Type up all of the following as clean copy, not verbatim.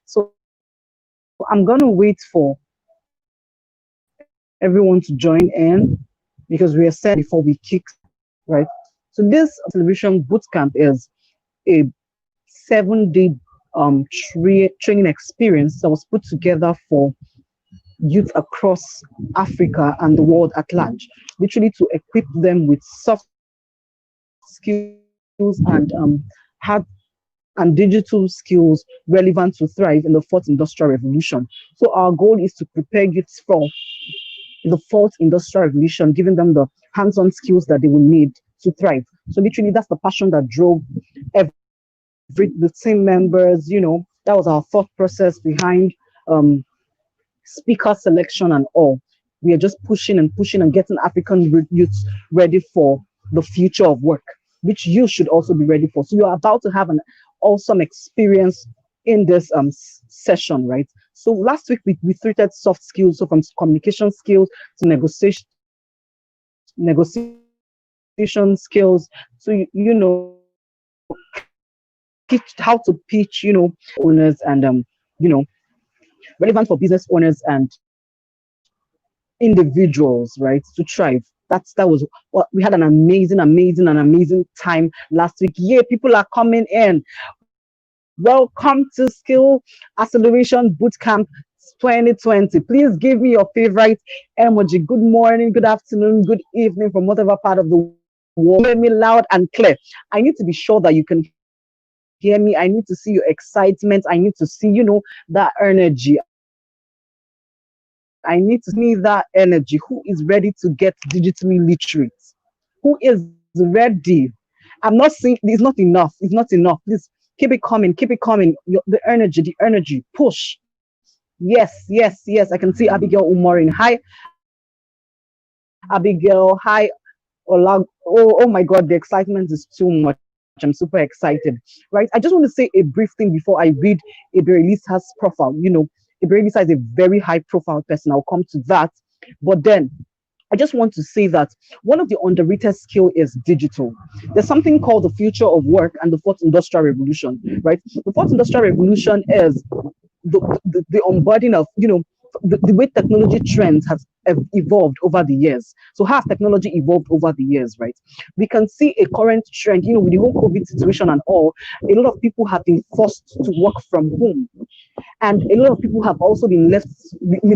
So I'm gonna wait for everyone to join in because we are set before we kick, right? So this celebration boot camp is a 7 day training experience that was put together for youth across Africa and the world at large, literally to equip them with soft skills and hard and digital skills relevant to thrive in the fourth industrial revolution. So our goal is to prepare youths for the fourth industrial revolution, giving them the hands-on skills that they will need to thrive. So literally that's the passion that drove the team members, that was our thought process behind um, speaker selection and all. We are just pushing and pushing and getting African youths ready for the future of work, which you should also be ready for. So you're about to have an awesome experience in this session, right? So last week we treated soft skills, so from communication skills to negotiation skills to teach how to pitch, owners and you know relevant for business owners and individuals, right, to thrive. That was what we had an amazing time last week. Yeah, people are coming in. Welcome to Skill Acceleration Bootcamp 2020. Please give me your favorite emoji. Good morning, good afternoon, good evening from whatever part of the world. Hear me loud and clear. I need to be sure that you can hear me. I need to see your excitement. I need to see, that energy. I need to see that energy. Who is ready to get digitally literate? Who is ready? I'm not saying it's not enough. It's not enough. Please keep it coming. Keep it coming. The energy. Push. Yes. I can see Abigail Umorin. Hi, Abigail. Hi, Ola. Oh my God, the excitement is too much. I'm super excited. Right. I just want to say a brief thing before I read Ebere Lisa's profile. Ebere Lisa is a very high profile person. I'll come to that. But then I just want to say that one of the underrated skill is digital. There's something called the future of work and the fourth industrial revolution, right? The fourth industrial revolution is the unburdening of the way technology trends has evolved over the years. So how has technology evolved over the years, right? We can see a current trend, with the whole COVID situation and all. A lot of people have been forced to work from home, and a lot of people have also been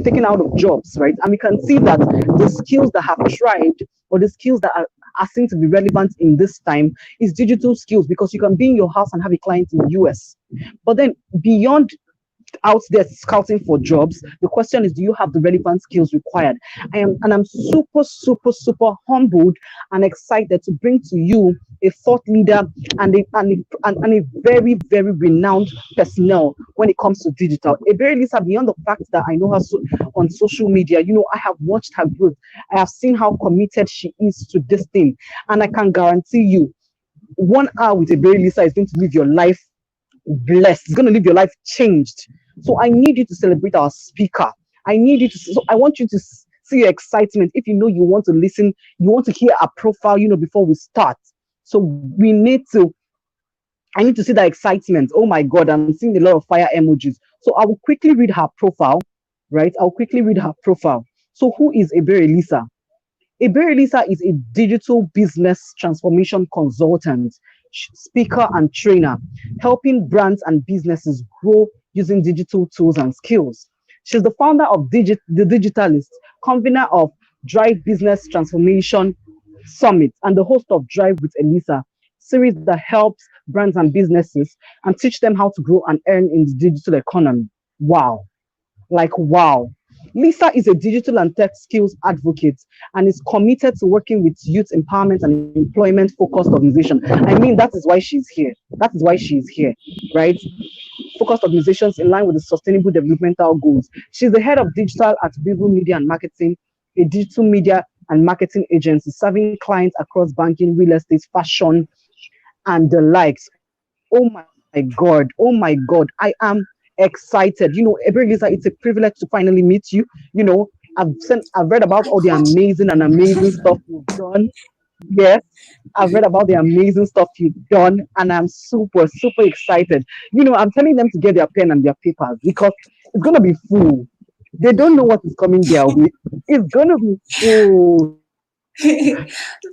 taken out of jobs, right? And we can see that the skills that have thrived, or the skills that are seen to be relevant in this time, is digital skills, because you can be in your house and have a client in the US. But then beyond out there scouting for jobs, the question is, do you have the relevant skills required? I'm super humbled and excited to bring to you a thought leader and a very renowned personnel when it comes to digital. A very Lisa, beyond the fact that I know her on social media, I have watched her growth. I have seen how committed she is to this thing, and I can guarantee you, 1 hour with a very Lisa is going to live your life blessed. It's going to live your life changed. So I need you to celebrate our speaker. I need you to. So I want you to see your excitement. If you want to listen, you want to hear our profile, before we start. So we need to. I need to see that excitement. Oh my God, I'm seeing a lot of fire emojis. So I will quickly read her profile, right? I'll quickly read her profile. So who is Ebere Lisa? Ebere Lisa is a digital business transformation consultant, speaker, and trainer, helping brands and businesses grow using digital tools and skills. She's the founder of The Digitalist, convener of Drive Business Transformation Summit, and the host of Drive with Elisa, series that helps brands and businesses and teach them how to grow and earn in the digital economy. Wow. Like, wow. Lisa is a digital and tech skills advocate and is committed to working with youth empowerment and employment focused organization. I mean, that is why she's here. That is why she's here, right? Focused organizations in line with the sustainable developmental goals. She's the head of digital at Vivo Media and Marketing, a digital media and marketing agency serving clients across banking, real estate, fashion, and the likes. Oh my God. Oh my God. I am excited. Ebere Lisa, it's a privilege to finally meet you. I've read about all the amazing stuff you've done. Yes, I've read about the amazing stuff you've done, and I'm super, super excited. I'm telling them to get their pen and their papers because it's gonna be full. They don't know what is coming their way. It's gonna be full.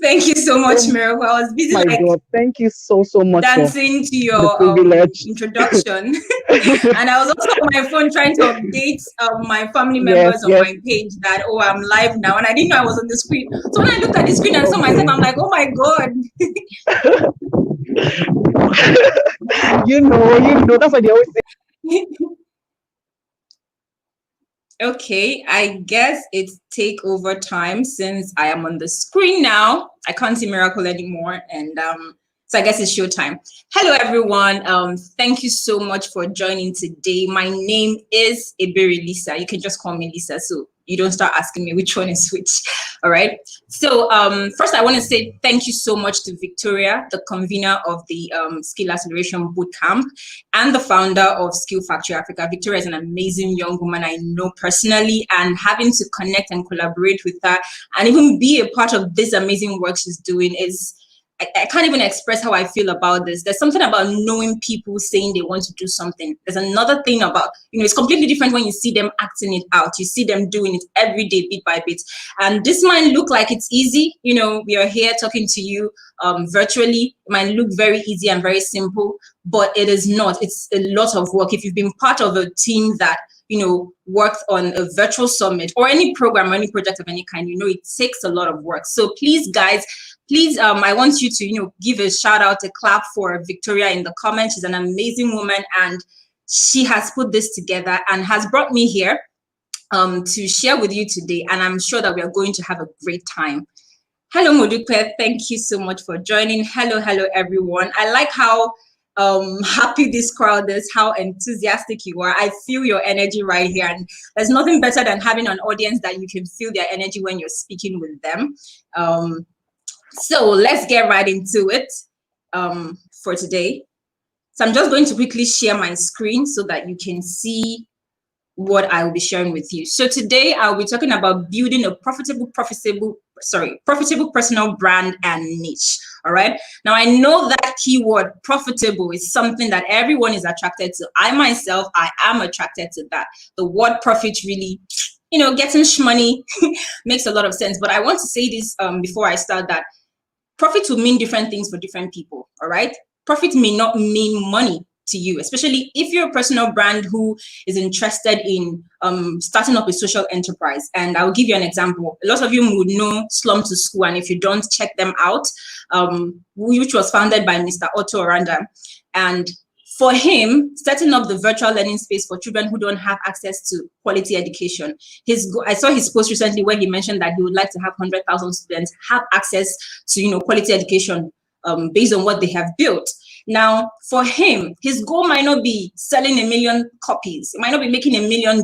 Thank you so Oh much, Miracle. I was busy my like God! Thank you so, so much for dancing to the your privilege. introduction. And I was also on my phone trying to update my family Yes, members on yes. my page that, oh, I'm live now. And I didn't know I was on the screen. So when I looked at the screen and saw myself, Okay. I'm like, oh my God. That's what they always say. Okay, I guess it's takeover time since I am on the screen now. I can't see Miracle anymore, and so I guess it's showtime. Hello, everyone. Thank you so much for joining today. My name is Ebere Lisa. You can just call me Lisa, so you don't start asking me which one is which. All right. So first, I want to say thank you so much to Victoria, the convener of the Skill Acceleration Bootcamp and the founder of Skill Factory Africa. Victoria is an amazing young woman I know personally, and having to connect and collaborate with her and even be a part of this amazing work she's doing is, I can't even express how I feel about this. There's something about knowing people saying they want to do something. There's another thing about, it's completely different when you see them acting it out. You see them doing it every day, bit by bit. And this might look like it's easy. We are here talking to you virtually. It might look very easy and very simple, but it is not. It's a lot of work. If you've been part of a team that worked on a virtual summit or any program or any project of any kind, it takes a lot of work. So please, guys, I want you to give a shout out, a clap for Victoria in the comments. She's an amazing woman, and she has put this together and has brought me here to share with you today, and I'm sure that we are going to have a great time. Hello, Modupe. Thank you so much for joining. Hello, everyone. I like how happy this crowd is, how enthusiastic you are. I feel your energy right here, and there's nothing better than having an audience that you can feel their energy when you're speaking with them. So let's get right into it for today. So I'm just going to quickly share my screen so that you can see what I will be sharing with you. So today I'll be talking about building a profitable personal brand and niche. All right. Now I know that keyword profitable is something that everyone is attracted to. I myself, I am attracted to that. The word profit really, getting money makes a lot of sense. But I want to say this before I start, that profit will mean different things for different people. All right. Profit may not mean money to you, especially if you're a personal brand who is interested in starting up a social enterprise. And I'll give you an example. A lot of you would know Slum to School, and if you don't, check them out, which was founded by Mr. Otto Oranda. And for him, setting up the virtual learning space for children who don't have access to quality education. I saw his post recently where he mentioned that he would like to have 100,000 students have access to quality education based on what they have built. Now, for him, his goal might not be selling 1 million copies. It might not be making $1 million.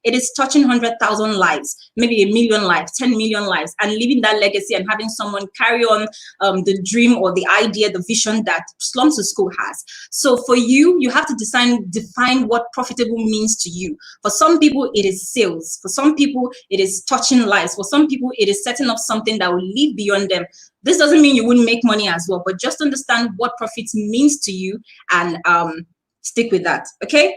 It is touching 100,000 lives, maybe 1 million lives, 10 million lives, and leaving that legacy and having someone carry on the dream or the idea, the vision that Slum to School has. So for you, you have to define what profitable means to you. For some people, it is sales. For some people, it is touching lives. For some people, it is setting up something that will live beyond them. This doesn't mean you wouldn't make money as well, but just understand what profit means to you and stick with that, okay?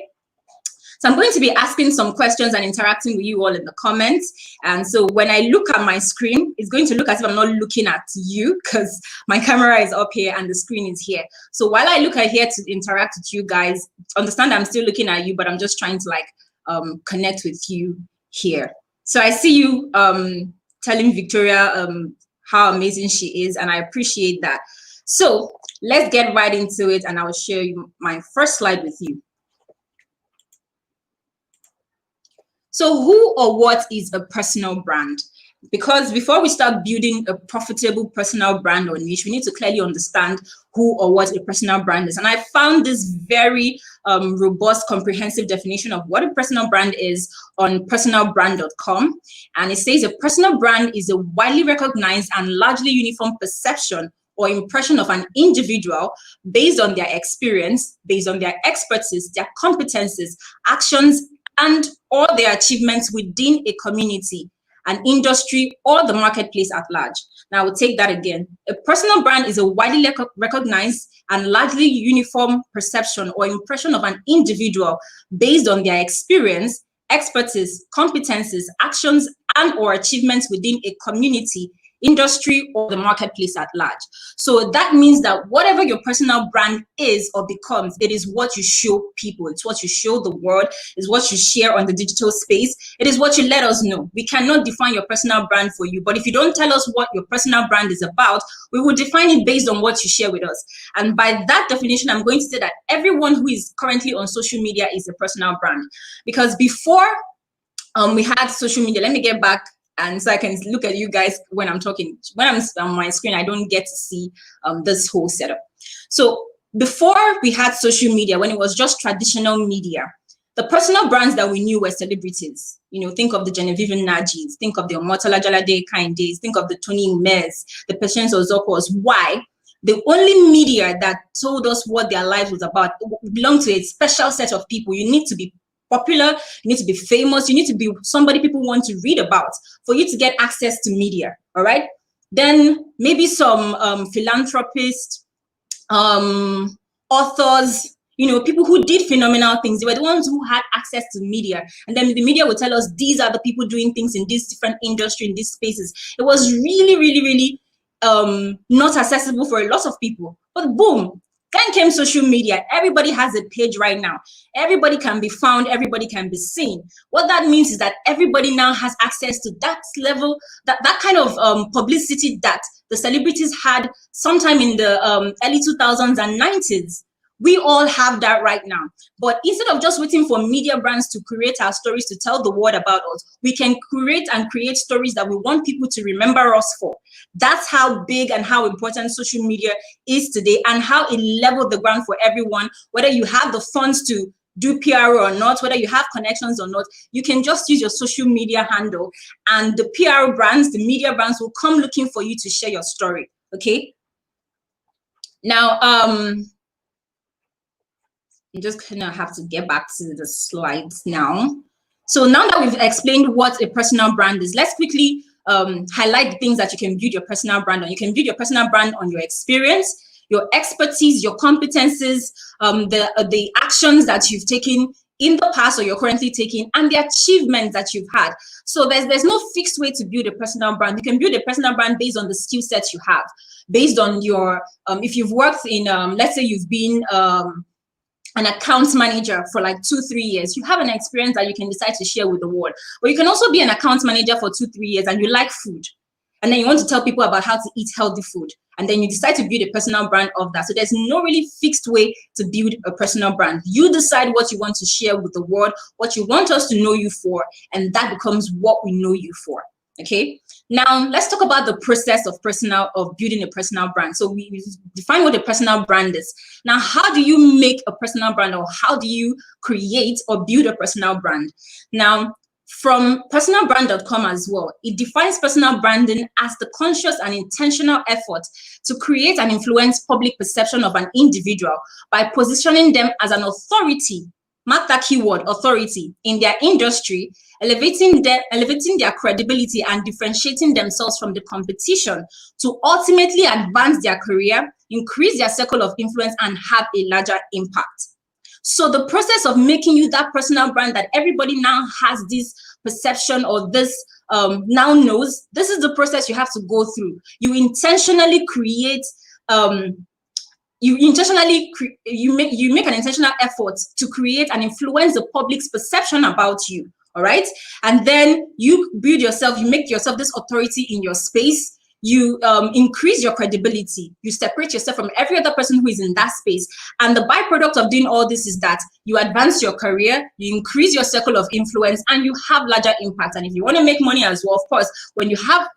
So I'm going to be asking some questions and interacting with you all in the comments. And so when I look at my screen, it's going to look as if I'm not looking at you because my camera is up here and the screen is here. So while I look at here to interact with you guys, understand I'm still looking at you, but I'm just trying to connect with you here. So I see you telling Victoria how amazing she is, and I appreciate that. So let's get right into it, and I will share you my first slide with you. So who or what is a personal brand? Because before we start building a profitable personal brand or niche, we need to clearly understand who or what a personal brand is. And I found this very robust, comprehensive definition of what a personal brand is on personalbrand.com. And it says a personal brand is a widely recognized and largely uniform perception or impression of an individual based on their experience, based on their expertise, their competencies, actions, and or their achievements within a community. an industry, or the marketplace at large. Now, I will take that again. A personal brand is a widely recognized and largely uniform perception or impression of an individual based on their experience, expertise, competencies, actions, and or achievements within a community, industry, or the marketplace at large. So that means that whatever your personal brand is or becomes, it is what you show people. It's what you show the world. It's what you share on the digital space. It is what you let us know. We cannot define your personal brand for you, but if you don't tell us what your personal brand is about, we will define it based on what you share with us. And by that definition, I'm going to say that everyone who is currently on social media is a personal brand. Because before we had social media, let me get back and so I can look at you guys when I'm talking. When I'm on my screen, I don't get to see this whole setup. So before we had social media, when it was just traditional media, the personal brands that we knew were celebrities. You know, think of the Genevieve Najis, think of the Omotola Jalade Kindes, think of the Tony Mez, the Patience Ozokos. Why? The only media that told us what their lives was about belonged to a special set of people. You need to be popular, you need to be famous, you need to be somebody people want to read about for you to get access to media, all right? Then maybe some philanthropists, authors, you know, people who did phenomenal things. They were the ones who had access to media. And then the media would tell us these are the people doing things in this different industry, in these spaces. It was really, really, really not accessible for a lot of people. But boom, then came social media. Everybody has a page right now. Everybody can be found. Everybody can be seen. What that means is that everybody now has access to that level, that kind of publicity that the celebrities had sometime in the early 2000s and 90s. We all have that right now. But instead of just waiting for media brands to create our stories to tell the world about us, we can create stories that we want people to remember us for. That's how big and how important social media is today, and how it leveled the ground for everyone. Whether you have the funds to do PR or not, whether you have connections or not, you can just use your social media handle, and the PR brands, the media brands will come looking for you to share your story. Okay. Now, I'm just gonna have to get back to the slides now. So now that we've explained what a personal brand is, let's quickly highlight the things that you can build your personal brand on. You can build your personal brand on your experience, your expertise, your competences, the actions that you've taken in the past or you're currently taking, and the achievements that you've had. So there's no fixed way to build a personal brand. You can build a personal brand based on the skill sets you have, based on your, if you've worked in, let's say you've been an account manager for like 2-3 years, you have an experience that you can decide to share with the world. But you can also be an account manager for 2-3 years and you like food, and then you want to tell people about how to eat healthy food, and then you decide to build a personal brand of that. So there's no really fixed way to build a personal brand. You decide what you want to share with the world, what you want us to know you for, and that becomes what we know you for. Okay. Now let's talk about the process of building a personal brand. So we define what a personal brand is. Now, how do you make a personal brand, or how do you create or build a personal brand? Now, from personalbrand.com as well, it defines personal branding as the conscious and intentional effort to create and influence public perception of an individual by positioning them as an authority, mark that keyword, authority, in their industry, elevating their credibility and differentiating themselves from the competition to ultimately advance their career, increase their circle of influence, and have a larger impact. So the process of making you that personal brand that everybody now has this perception or this now knows, this is the process you have to go through. You intentionally create, you make an intentional effort to create and influence the public's perception about you. All right. And then you build yourself, you make yourself this authority in your space. You increase your credibility. You separate yourself from every other person who is in that space. And the byproduct of doing all this is that you advance your career, you increase your circle of influence, and you have larger impact. And if you want to make money as well, of course, when you have,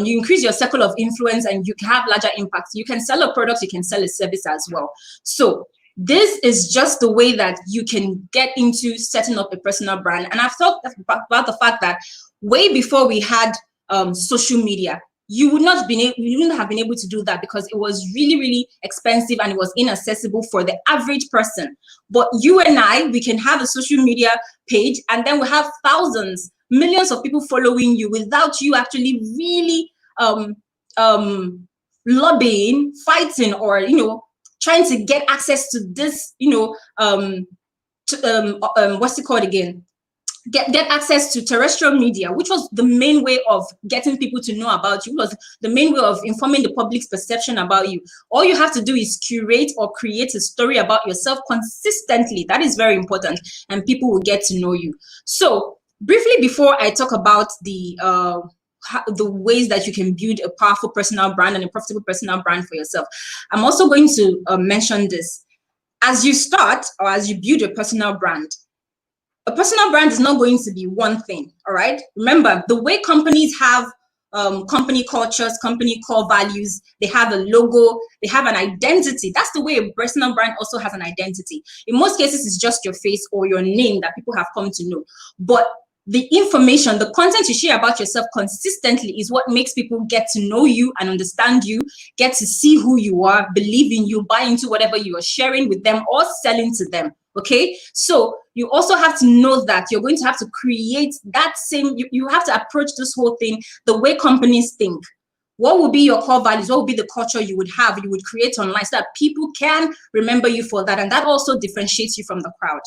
you increase your circle of influence and you have larger impact. You can sell a product, you can sell a service as well. So this is just the way that you can get into setting up a personal brand. And I've talked about the fact that way before we had social media, you wouldn't have been able to do that because it was really, really expensive and it was inaccessible for the average person. But you and I, we can have a social media page, and then we have thousands, millions of people following you without you actually really lobbying, fighting, or trying to get access to this, what's it called again? Get access to terrestrial media, which was the main way of getting people to know about you, was the main way of informing the public's perception about you. All you have to do is curate or create a story about yourself consistently. That is very important, and people will get to know you. So briefly, before I talk about the ways that you can build a powerful personal brand and a profitable personal brand for yourself, I'm also going to mention this. As you start, or as you build a personal brand, a personal brand is not going to be one thing, all right? Remember, the way companies have company cultures, company core values, they have a logo, they have an identity. That's the way a personal brand also has an identity. In most cases, it's just your face or your name that people have come to know. But the information, the content you share about yourself consistently is what makes people get to know you and understand you, get to see who you are, believe in you, buy into whatever you are sharing with them or selling to them. Okay, so you also have to know that you're going to have to create that same, you have to approach this whole thing the way companies think. What will be your core values? What will be the culture you would have, you would create online, so that people can remember you for that? And that also differentiates you from the crowd.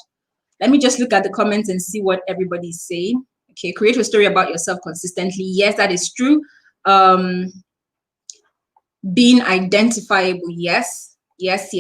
Let me just look at the comments and see what everybody's saying. Okay, create a story about yourself consistently. Yes, that is true. Being identifiable. Yes. Yes.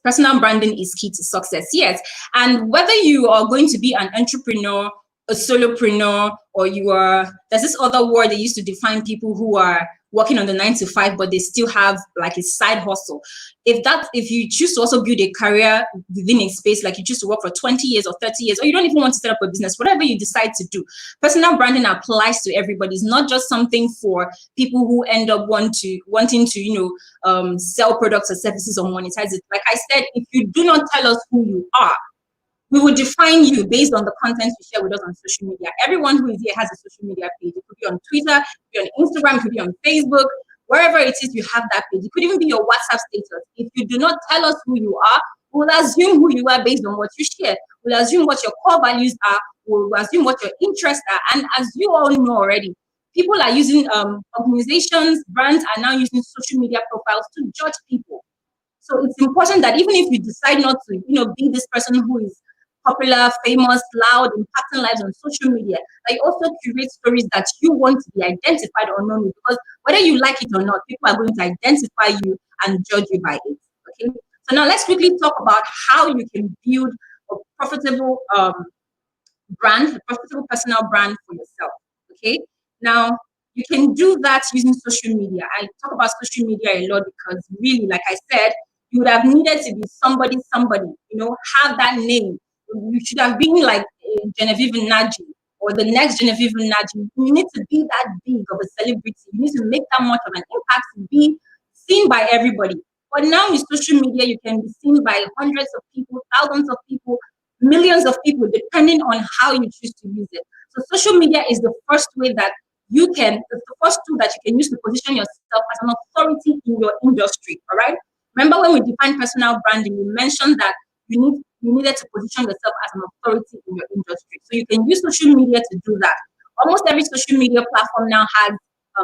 Personal branding is key to success. Yes. And whether you are going to be an entrepreneur, a solopreneur, or there's this other word they used to define people who are working on the 9 to 5, but they still have like a side hustle. If you choose to also build a career within a space, like you choose to work for 20 years or 30 years, or you don't even want to set up a business, whatever you decide to do, personal branding applies to everybody. It's not just something for people who end up wanting to, sell products or services or monetize it. Like I said, if you do not tell us who you are, we will define you based on the content you share with us on social media. Everyone who is here has a social media page. It could be on Twitter, it could be on Instagram, it could be on Facebook, wherever it is you have that page. It could even be your WhatsApp status. If you do not tell us who you are, we'll assume who you are based on what you share. We'll assume what your core values are. We'll assume what your interests are. And as you all know already, people are using, organizations, brands are now using social media profiles to judge people. So it's important that even if you decide not to, be this person who is popular, famous, loud, impacting lives on social media, that you also curate stories that you want to be identified or known with, because whether you like it or not, people are going to identify you and judge you by it. Okay. So now let's quickly talk about how you can build a profitable brand, a profitable personal brand for yourself. Okay. Now you can do that using social media. I talk about social media a lot because really, like I said, you would have needed to be somebody, have that name. You should have been like Genevieve Naji or the next Genevieve Naji. You need to be that big of a celebrity. You need to make that much of an impact to be seen by everybody. But now with social media, you can be seen by hundreds of people, thousands of people, millions of people, depending on how you choose to use it. So social media is the first way that the first tool that you can use to position yourself as an authority in your industry. All right. Remember when we defined personal branding, we mentioned that you needed to position yourself as an authority in your industry. So you can use social media to do that. Almost every social media platform now has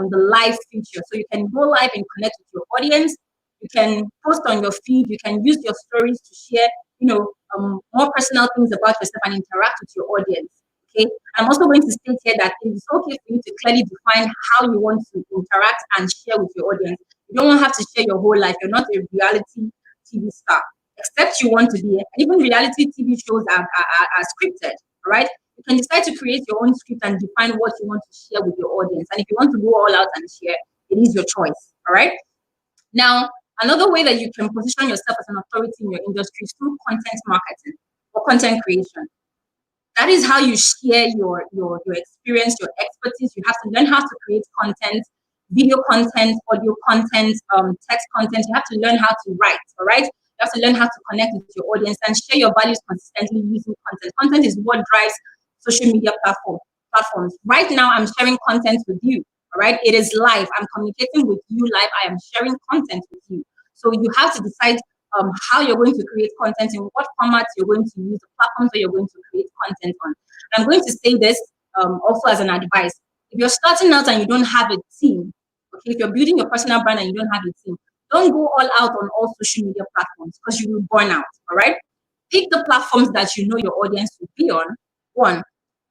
the live feature. So you can go live and connect with your audience. You can post on your feed. You can use your stories to share, more personal things about yourself and interact with your audience. Okay. I'm also going to state here that it is okay for you to clearly define how you want to interact and share with your audience. You don't have to share your whole life. You're not a reality TV star, except you want to be. Even reality TV shows are scripted, right? You can decide to create your own script and define what you want to share with your audience. And if you want to go all out and share, it is your choice, all right? Now, another way that you can position yourself as an authority in your industry is through content marketing or content creation. That is how you share your experience, your expertise. You have to learn how to create content, video content, audio content, text content. You have to learn how to write, all right? You have to learn how to connect with your audience and share your values consistently using content. Content is what drives social media platforms. Right now, I'm sharing content with you, all right? It is live. I'm communicating with you live. I am sharing content with you. So you have to decide how you're going to create content, in what formats you're going to use, the platforms that you're going to create content on. I'm going to say this, also as an advice. If you're starting out and you don't have a team, okay, if you're building your personal brand and you don't have a team, don't go all out on all social media platforms because you will burn out. All right. Pick the platforms that you know your audience will be on. One,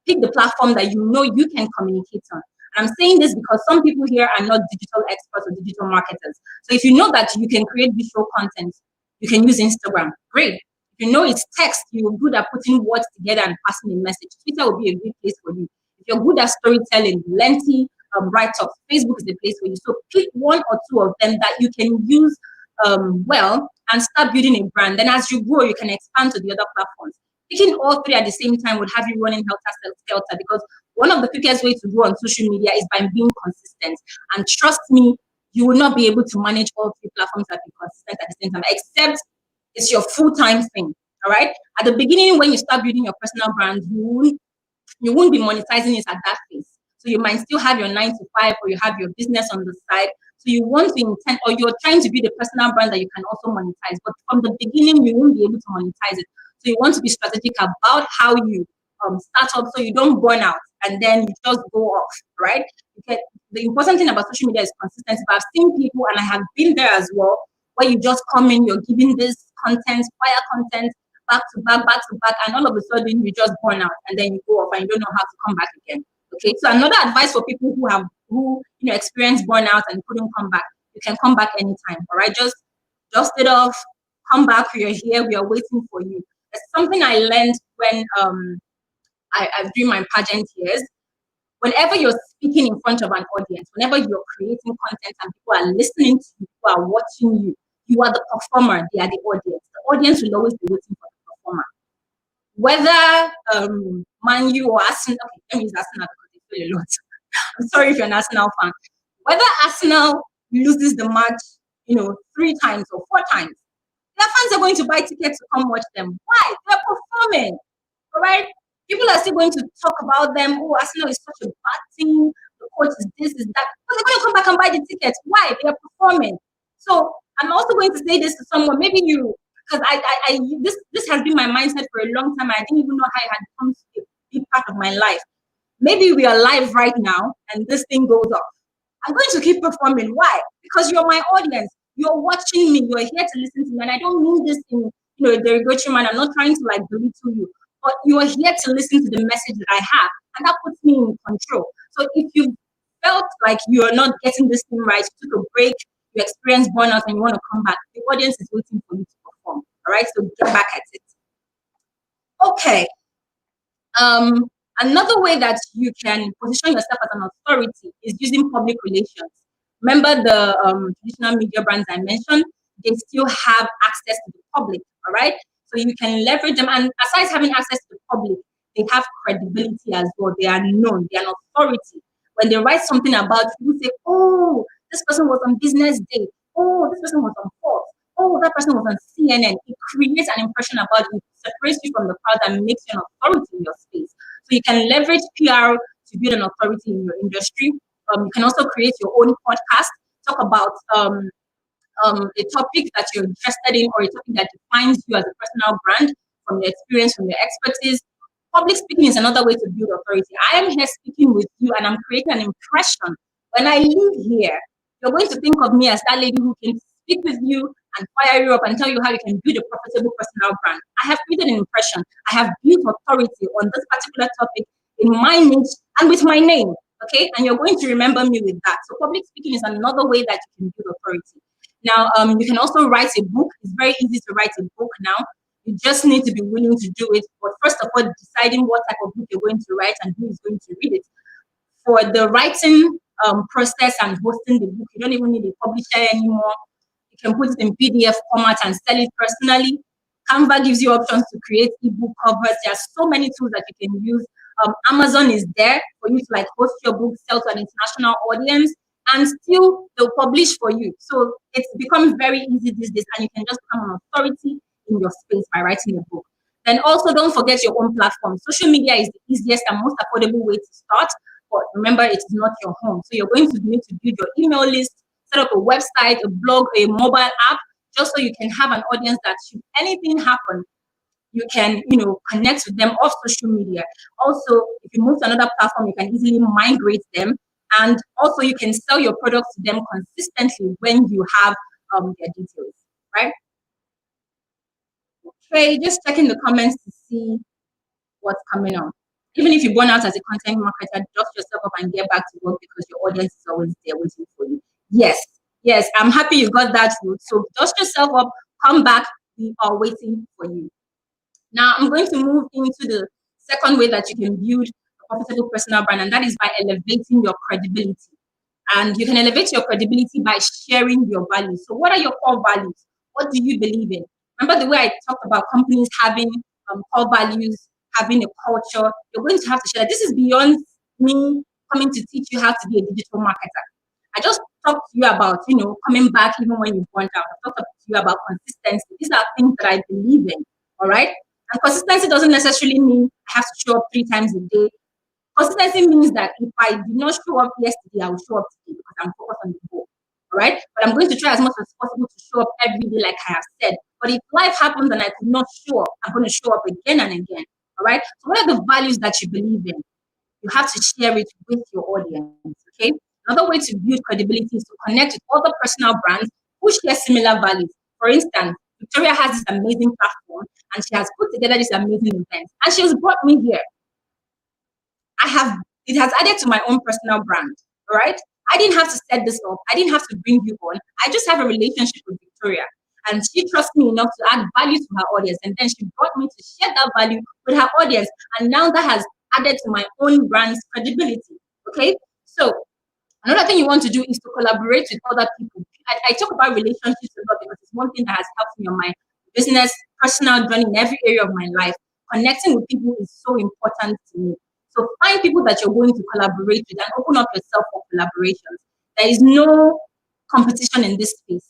pick the platform that you know you can communicate on. And I'm saying this because some people here are not digital experts or digital marketers. So if you know that you can create visual content, you can use Instagram. Great. If you know it's text, you're good at putting words together and passing a message. Twitter will be a good place for you. If you're good at storytelling, lengthy write-ups, Facebook is the place for you. So pick one or two of them that you can use well and start building a brand. Then as you grow, you can expand to the other platforms. Picking all three at the same time would have you running helter-skelter because one of the quickest ways to grow on social media is by being consistent. And trust me, you will not be able to manage all three platforms and be consistent at the same time, except it's your full-time thing. All right. At the beginning, when you start building your personal brand, you won't be monetizing it at that phase. So you might still have your 9 to 5 or you have your business on the side. So you want to intend or you're trying to build a personal brand that you can also monetize. But from the beginning, you won't be able to monetize it. So you want to be strategic about how you start up so you don't burn out and then you just go off, right? Because the important thing about social media is consistency. But I've seen people and I have been there as well, where you just come in, you're giving this content, fire content, back to back, and all of a sudden you just burn out and then you go off and you don't know how to come back again. Okay, so another advice for people who experience burnout and couldn't come back, you can come back anytime. All right, just dust it off, come back. We are here. We are waiting for you. It's something I learned when I during my pageant years. Whenever you're speaking in front of an audience, whenever you're creating content and people are listening to you, people are watching you, you are the performer. They are the audience. The audience will always be waiting for the performer. Whether Man U or Arsenal, okay, let me use Arsenal because they feel a lot. I'm sorry if you're an Arsenal fan. Whether Arsenal loses the match, 3 times or 4 times, their fans are going to buy tickets to come watch them. Why? They're performing. All right. People are still going to talk about them. Oh, Arsenal is such a bad team. The coach is this, is that. But they're going to come back and buy the tickets. Why? They're performing. So I'm also going to say this to someone. Maybe you, because this has been my mindset for a long time. I didn't even know how it had become a big part of my life. Maybe we are live right now and this thing goes off. I'm going to keep performing. Why? Because you're my audience. You're watching me. You're here to listen to me. And I don't mean this in a derogatory manner. I'm not trying to belittle you. But you are here to listen to the message that I have. And that puts me in control. So if you felt like you're not getting this thing right, you took a break, you experienced burnout and you want to come back, the audience is waiting for you to perform. All right, so get back at it. Okay. Another way that you can position yourself as an authority is using public relations. Remember the traditional media brands I mentioned? They still have access to the public, all right? So you can leverage them. And aside having access to the public, they have credibility as well. They are known. They are an authority. When they write something about you, you say, oh, this person was on Business Day. Oh, this person was on Forbes. Oh, that person was on CNN. It creates an impression about you, separates you from the crowd, and makes you an authority in your space. So you can leverage PR to build an authority in your industry. You can also create your own podcast, talk about a topic that you're interested in or a topic that defines you as a personal brand from your experience, from your expertise. Public speaking is another way to build authority. I am here speaking with you and I'm creating an impression. When I leave here, you're going to think of me as that lady who can speak with you and fire you up and tell you how you can build a profitable personal brand. I have created an impression. I have built authority on this particular topic in my niche and with my name. Okay, and you're going to remember me with that. So public speaking is another way that you can build authority. Now, you can also write a book. It's very easy to write a book now. You just need to be willing to do it. But first of all, deciding what type of book you're going to write and who is going to read it. For the writing process and hosting the book, you don't even need a publisher anymore. You can put it in PDF format and sell it personally. Canva gives you options to create ebook covers. There are so many tools that you can use. Amazon is there for you to host your book, sell to an international audience, and still they'll publish for you. So it's become very easy these days, and you can just become an authority in your space by writing a book. Then also don't forget your own platform. Social media is the easiest and most affordable way to start, but remember it is not your home. So you're going to need to build your email list, set up a website, a blog, a mobile app, just so you can have an audience that should anything happen, You can, connect with them off social media. Also, if you move to another platform, you can easily migrate them. And also, you can sell your products to them consistently when you have their details, right? Okay, just checking the comments to see what's coming on. Even if you burn out as a content marketer, dust yourself up and get back to work because your audience is always there waiting for you. Yes, yes, I'm happy you got that route. So dust yourself up, come back, we are waiting for you. Now I'm going to move into the second way that you can build a profitable personal brand, and that is by elevating your credibility. And you can elevate your credibility by sharing your values. So what are your core values? What do you believe in? Remember the way I talked about companies having core values, having a culture. You're going to have to share that. This is beyond me coming to teach you how to be a digital marketer. I just talked to you about, coming back even when you burnt out. I talked to you about consistency. These are things that I believe in. All right. And consistency doesn't necessarily mean I have to show up 3 times a day. Consistency means that if I did not show up yesterday, I will show up today because I'm focused on the goal. All right. But I'm going to try as much as possible to show up every day, like I have said. But if life happens and I could not show up, I'm going to show up again and again. All right. So, what are the values that you believe in? You have to share it with your audience. Okay. Another way to build credibility is to connect with other personal brands who share similar values. For instance, Victoria has this amazing platform and she has put together this amazing event and she has brought me here. It has added to my own personal brand, right? I didn't have to set this up. I didn't have to bring you on. I just have a relationship with Victoria and she trusts me enough to add value to her audience. And then she brought me to share that value with her audience. And now that has added to my own brand's credibility. Okay. So another thing you want to do is to collaborate with other people. I talk about relationships a lot because it's one thing that has helped me on my business, personal journey, in every area of my life. Connecting with people is so important to me. So find people that you're going to collaborate with and open up yourself for collaborations. There is no competition in this space.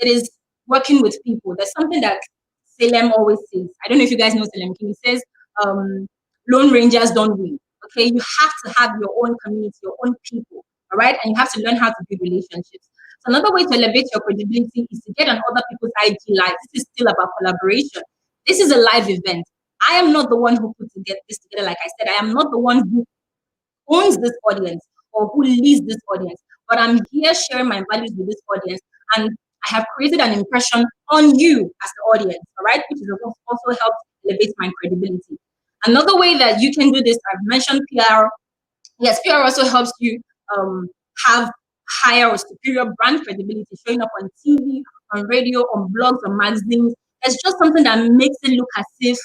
It is working with people. There's something that Salem always says. I don't know if you guys know Salem King. He says, Lone Rangers don't win. Okay, you have to have your own community, your own people. All right, and you have to learn how to build relationships. So another way to elevate your credibility is to get on other people's IG live. This is still about collaboration. This is a live event. I am not the one who put this together. Like I said, I am not the one who owns this audience or who leads this audience, but I'm here sharing my values with this audience, and I have created an impression on you as the audience. All right, which is also helps elevate my credibility. Another way that you can do this, I've mentioned PR. Yes, PR also helps you have higher or superior brand credibility, showing up on TV, on radio, on blogs, on magazines. It's just something that makes it look as if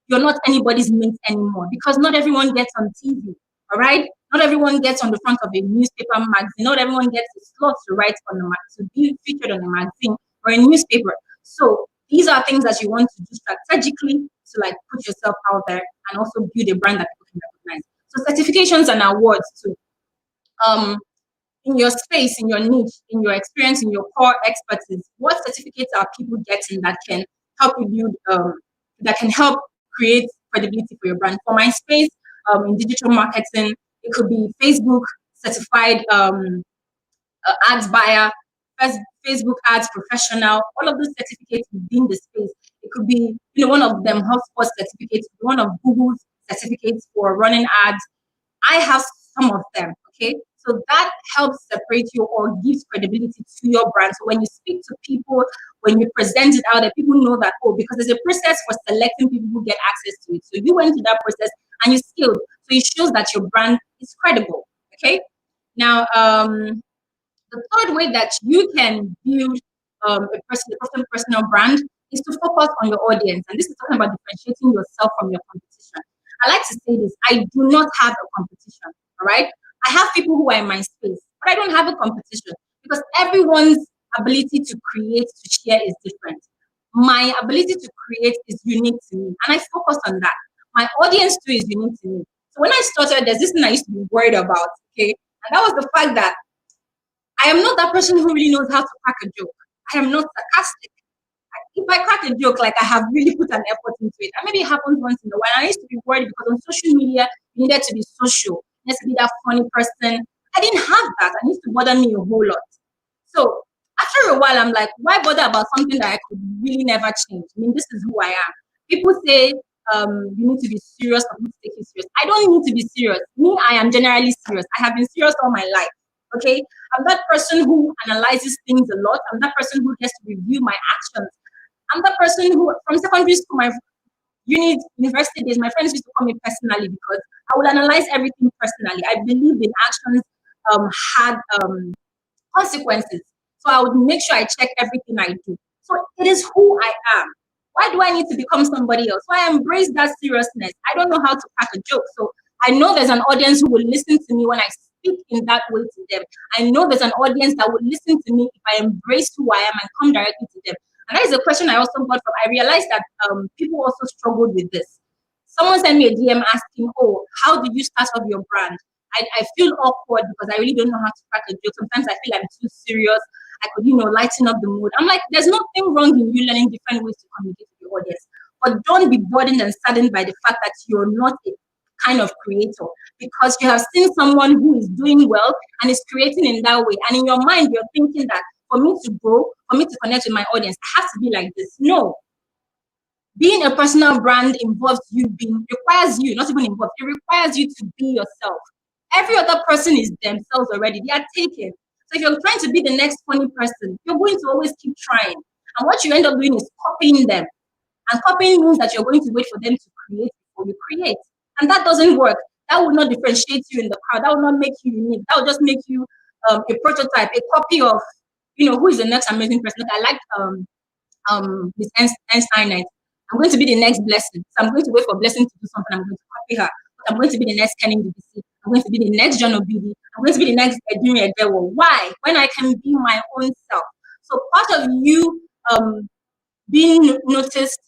you're not anybody's mate anymore because not everyone gets on TV, all right? Not everyone gets on the front of a newspaper magazine. Not everyone gets a slot to write on the magazine, to be featured on a magazine or a newspaper. So these are things that you want to do strategically to like put yourself out there and also build a brand that people can recognize. So certifications and awards too. In your space, in your niche, in your experience, in your core expertise, what certificates are people getting that can help you build, that can help create credibility for your brand? For my space, in digital marketing, it could be Facebook certified ads buyer, Facebook ads professional, all of those certificates within the space. It could be, one of them HubSpot certificates, one of Google's certificates for running ads. I have some of them, okay? So that helps separate you or gives credibility to your brand. So when you speak to people, when you present it out there, people know that, because there's a process for selecting people who get access to it. So you went through that process and you skilled. So it shows that your brand is credible, okay? Now, the third way that you can build a personal brand is to focus on your audience. And this is talking about differentiating yourself from your competition. I like to say this, I do not have a competition, all right? I have people who are in my space, but I don't have a competition because everyone's ability to create, to share is different. My ability to create is unique to me, and I focus on that. My audience too is unique to me. So when I started, there's this thing I used to be worried about, okay? And that was the fact that I am not that person who really knows how to crack a joke. I am not sarcastic. If I crack a joke, like I have really put an effort into it, and maybe it happens once in a while. I used to be worried because on social media, you needed to be social, you needed to be that funny person. I didn't have that, and it used to bother me a whole lot. So after a while, I'm like, why bother about something that I could really never change? I mean, this is who I am. People say you need to be serious for me to take you serious. I don't need to be serious. Me, I am generally serious. I have been serious all my life. Okay, I'm that person who analyzes things a lot. I'm that person who gets to review my actions. I'm that person who, from secondary school, my university days, my friends used to call me personally because I will analyze everything personally. I believe in actions had consequences. So I would make sure I check everything I do. So it is who I am. Why do I need to become somebody else? So I embrace that seriousness. I don't know how to crack a joke. So I know there's an audience who will listen to me when I speak in that way to them. I know there's an audience that will listen to me if I embrace who I am and come directly to them. And that is a question I also got from. I realized that people also struggled with this. Someone sent me a DM asking, "Oh, how did you start off your brand?" I feel awkward because I really don't know how to crack a joke. Sometimes I feel I'm too serious. I could, lighten up the mood. I'm like, there's nothing wrong in you learning different ways to communicate with your audience. But don't be burdened and saddened by the fact that you're not a kind of creator because you have seen someone who is doing well and is creating in that way. And in your mind, you're thinking that for me to grow, for me to connect with my audience, I have to be like this. No, being a personal brand involves requires you, not even involved, it requires you to be yourself. Every other person is themselves already. They are taken. So if you're trying to be the next funny person, you're going to always keep trying. And what you end up doing is copying them. And copying means that you're going to wait for them to create before you create. And that doesn't work. That will not differentiate you in the crowd. That will not make you unique. That will just make you a prototype, a copy of, who is the next amazing person. Look, I like Miss Einstein. I'm going to be the next blessing. So I'm going to wait for blessing to do something. I'm going to copy her. But I'm going to be the next Kenny BBC. I'm going to be the next John Obidi. I'm going to be the next Edwin Edewo. Why? When I can be my own self. So part of you being noticed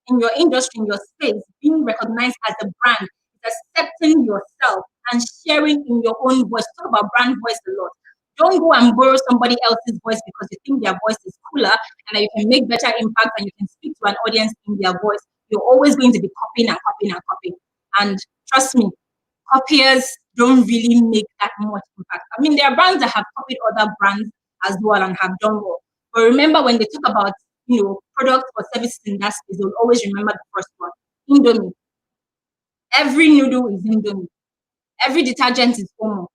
in your industry, in your space, being recognized as a brand, is accepting yourself and sharing in your own voice. Talk about brand voice a lot. Don't go and borrow somebody else's voice because you think their voice is cooler and that you can make better impact and you can speak to an audience in their voice. You're always going to be copying and copying and copying. And trust me, copiers don't really make that much impact. I mean, there are brands that have copied other brands as well and have done well. But remember, when they talk about products or services in that space, they'll always remember the first one. Indomie. Every noodle is Indomie. Every detergent is Omo.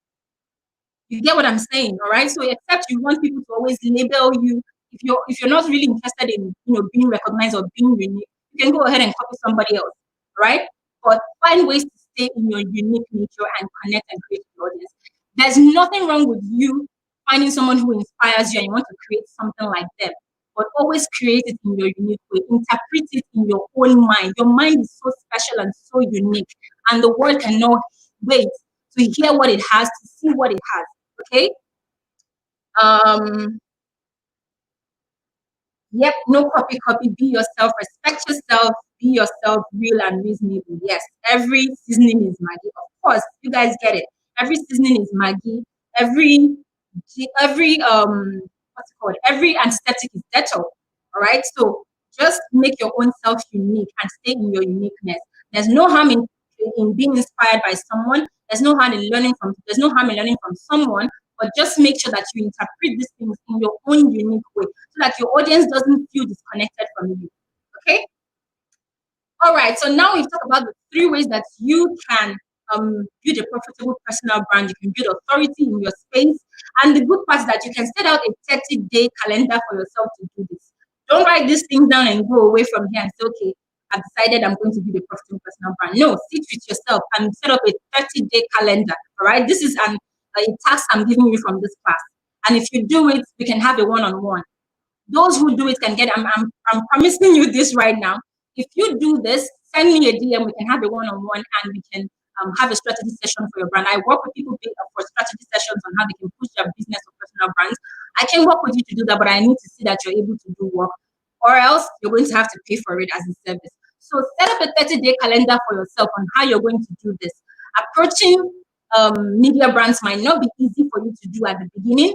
You get what I'm saying, all right? So except you want people to always label you, if you're not really interested in being recognized or being unique, you can go ahead and copy somebody else, right? But find ways to stay in your unique nature and connect and create your audience. There's nothing wrong with you finding someone who inspires you and you want to create something like them. But always create it in your unique way. Interpret it in your own mind. Your mind is so special and so unique, and the world cannot wait to hear what it has, to see what it has. Okay. Um, Yep, no copy. Be yourself, respect yourself, be yourself, real and reasonable. Yes, every seasoning is Maggie. Of course, you guys get it. Every seasoning is Maggie. Every what's it called? Every anesthetic is Dettol. All right. So just make your own self unique and stay in your uniqueness. There's no harm in being inspired by someone. There's no harm in learning from. There's no harm in learning from someone. But just make sure that you interpret these things in your own unique way so that your audience doesn't feel disconnected from you. Okay? All right. So now we've talked about the 3 ways that you can build a profitable personal brand. You can build authority in your space. And the good part is that you can set out a 30-day calendar for yourself to do this. Don't write these things down and go away from here and say, okay, I've decided I'm going to build a profitable personal brand. No, sit with yourself and set up a 30-day calendar. All right. This is a task I'm giving you from this class. And if you do it, we can have a one-on-one. Those who do it can get, I'm promising you this right now. If you do this, send me a DM, we can have a one-on-one and we can have a strategy session for your brand. I work with people for strategy sessions on how they can push their business or personal brands. I can work with you to do that, but I need to see that you're able to do work, or else you're going to have to pay for it as a service. So set up a 30-day calendar for yourself on how you're going to do this. Approaching media brands might not be easy for you to do at the beginning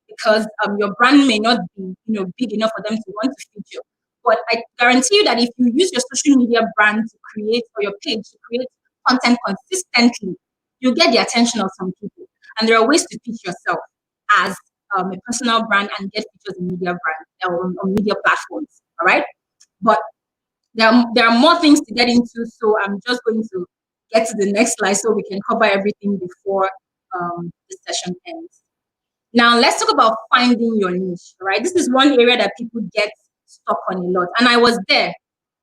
because your brand may not be big enough for them to want to feature. But I guarantee you that if you use your social media brand to create, or your page to create content consistently, you'll get the attention of some people. And there are ways to pitch yourself as a personal brand and get features in media brand or on media platforms. All right. But there are more things to get into, so I'm just going to get to the next slide so we can cover everything before the session ends. Now, let's talk about finding your niche, right? This is one area that people get stuck on a lot. And I was there,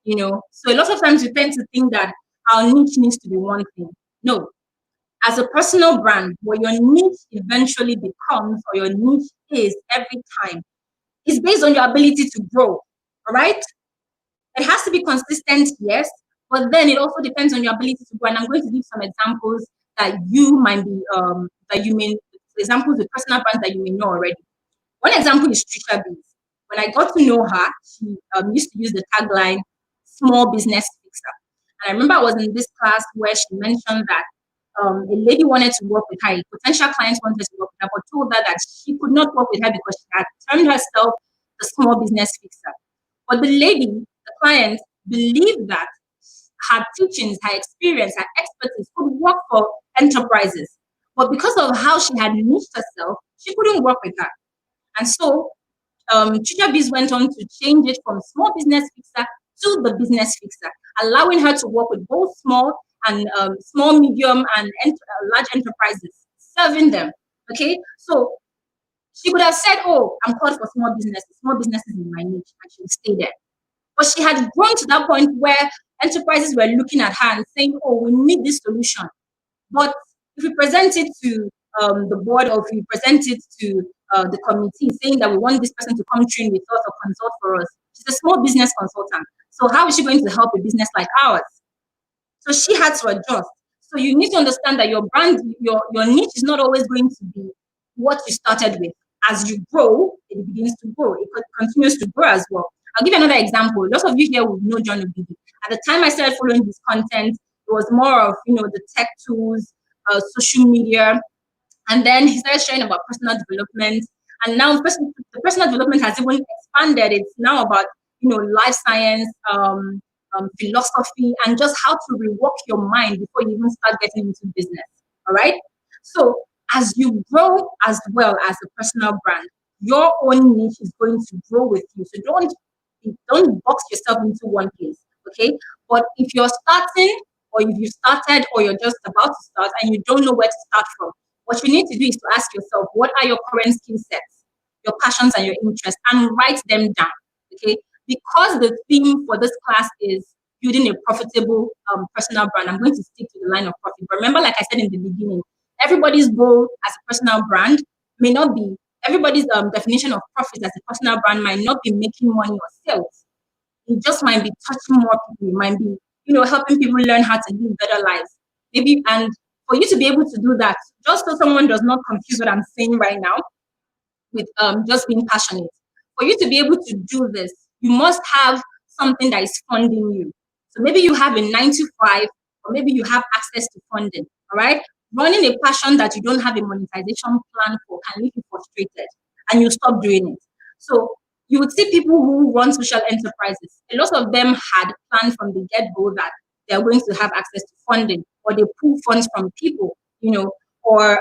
So a lot of times we tend to think that our niche needs to be one thing. No. As a personal brand, what your niche eventually becomes or your niche is every time is based on your ability to grow, all right? It has to be consistent, yes, but then it also depends on your ability to grow. And I'm going to give some examples that you might be, examples with personal brands that you may know already. One example is Trisha Bees. When I got to know her, she used to use the tagline, small business fixer. And I remember I was in this class where she mentioned that a lady wanted to work with her, a potential client wanted to work with her, but told her that she could not work with her because she had termed herself the small business fixer. But the lady, the client, believed that her teachings, her experience, her expertise could work for enterprises. But because of how she had niched herself, she couldn't work with her. And so Trisha Bees went on to change it from small business fixer to the business fixer, allowing her to work with both small and small, medium, and large enterprises, serving them. Okay, so she could have said, "Oh, I'm called for small businesses in my niche," and she would stay there. But she had grown to that point where enterprises were looking at her and saying, "Oh, we need this solution." But if we present it to the board, or if we present it to the committee saying that we want this person to come train with us or consult for us, she's a small business consultant. So how is she going to help a business like ours? So she had to adjust. So you need to understand that your brand, your niche is not always going to be what you started with. As you grow, it begins to grow. It continues to grow as well. I'll give you another example. Lots of you here will know John Obidi. At the time I started following his content, it was more of the tech tools, social media, and then he started sharing about personal development. And now the personal development has even expanded. It's now about life science, philosophy, and just how to rework your mind before you even start getting into business. All right. So as you grow as well as a personal brand, your own niche is going to grow with you. So don't box yourself into one place. Okay. But if you're starting, or if you started, or you're just about to start and you don't know where to start from, what you need to do is to ask yourself, what are your current skill sets, your passions and your interests, and write them down. Okay. Because the theme for this class is building a profitable personal brand, I'm going to stick to the line of profit. But remember, like I said in the beginning, everybody's goal as a personal brand may not be, everybody's definition of profit as a personal brand might not be making money or sales. It just might be touching more people. It might be, helping people learn how to live better lives. Maybe, and for you to be able to do that, just so someone does not confuse what I'm saying right now with just being passionate. For you to be able to do this, you must have something that is funding you. So maybe you have a 9 to 5, or maybe you have access to funding. All right. Running a passion that you don't have a monetization plan for can leave you frustrated, and you stop doing it. So you would see people who run social enterprises. A lot of them had planned from the get-go that they're going to have access to funding, or they pull funds from people, or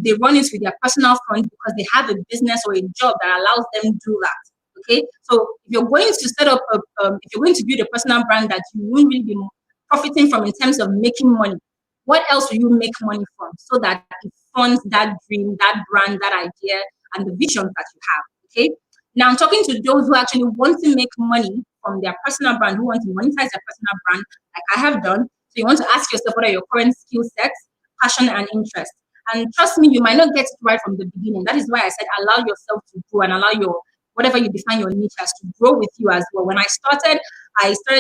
they run it with their personal funds because they have a business or a job that allows them to do that. Okay, so if you're going to set up, if you're going to build a personal brand that you won't really be profiting from in terms of making money, what else will you make money from, so that it funds that dream, that brand, that idea, and the vision that you have? Okay. Now I'm talking to those who actually want to make money from their personal brand, who want to monetize their personal brand, like I have done. So you want to ask yourself, what are your current skill sets, passion, and interest? And trust me, you might not get it right from the beginning. That is why I said allow yourself to grow, and allow your whatever you define your niche as to grow with you as well. When I started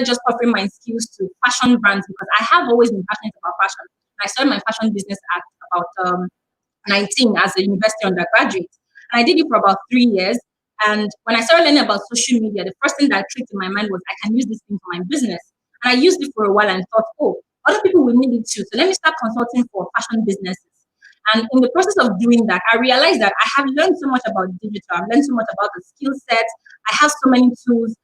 just offering my skills to fashion brands because I have always been passionate about fashion. I started my fashion business at about 19 as a university undergraduate. And I did it for about 3 years. And when I started learning about social media, the first thing that clicked in my mind was I can use this thing for my business. And I used it for a while and thought, oh, other people will need it too. So let me start consulting for fashion businesses. And in the process of doing that, I realized that I have learned so much about digital. I've learned so much about the skill sets. I have so many tools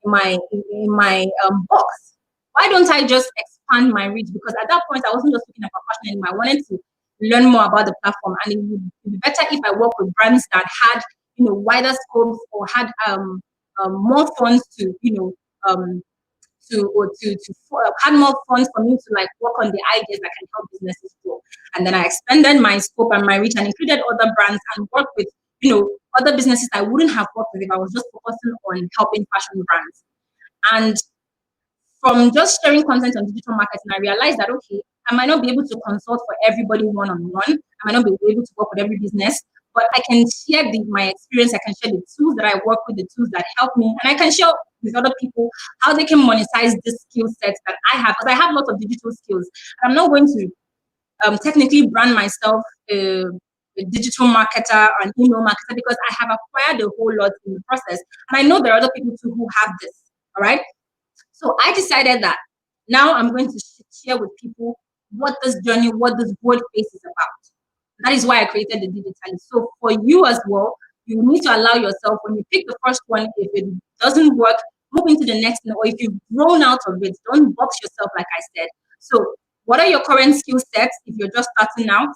in my box. Why don't I just expand my reach? Because at that point, I wasn't just looking at fashion anymore. I wanted to learn more about the platform, and it would be better if I work with brands that had wider scopes, or had more funds to had more funds for me to like work on the ideas that can help businesses grow. And then I expanded my scope and my reach and included other brands and worked with, other businesses I wouldn't have worked with if I was just focusing on helping fashion brands. And from just sharing content on digital marketing, I realized that, okay, I might not be able to consult for everybody one-on-one. I might not be able to work with every business, but I can share my experience. I can share the tools that I work with, the tools that help me, and I can share with other people how they can monetize this skill set that I have, because I have lots of digital skills. And I'm not going to technically brand myself a digital marketer or an email marketer because I have acquired a whole lot in the process. And I know there are other people too who have this, all right? So I decided that now I'm going to share with people what this journey, what this bold phase is about. That is why I created the digitally. So for you as well, you need to allow yourself, when you pick the first one, if it doesn't work, move into the next one. Or if you've grown out of it, don't box yourself, like I said. So what are your current skill sets if you're just starting out?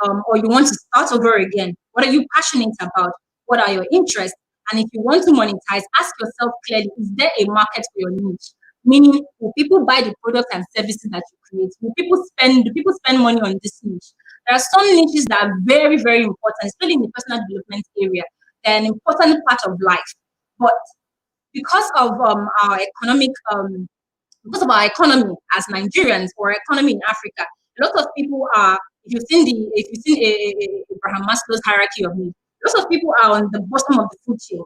Or you want to start over again? What are you passionate about? What are your interests? And if you want to monetize, ask yourself clearly, is there a market for your niche? Meaning, will people buy the products and services that you create? Do people spend money on this niche? There are some niches that are very, very important, especially in the personal development area. They're an important part of life. But because of our economic because of our economy as Nigerians or economy in Africa, a lot of people are, if you've seen Abraham Maslow's hierarchy of needs, lots of people are on the bottom of the food chain.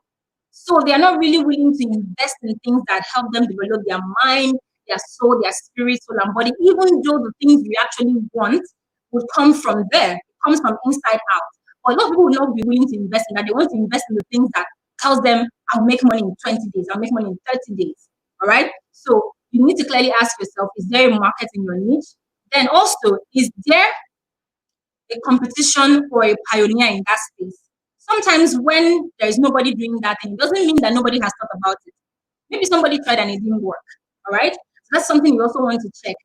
So they are not really willing to invest in things that help them develop their mind, their soul, their spirit, soul, and body, even though the things we actually want would come from there. It comes from inside out. But a lot of people will not be willing to invest in that. They want to invest in the things that tells them, I'll make money in 20 days, I'll make money in 30 days. All right? So you need to clearly ask yourself, is there a market in your niche? Then also, is there a competition or a pioneer in that space? Sometimes when there is nobody doing that thing, it doesn't mean that nobody has thought about it. Maybe somebody tried and it didn't work. All right? So that's something you also want to check.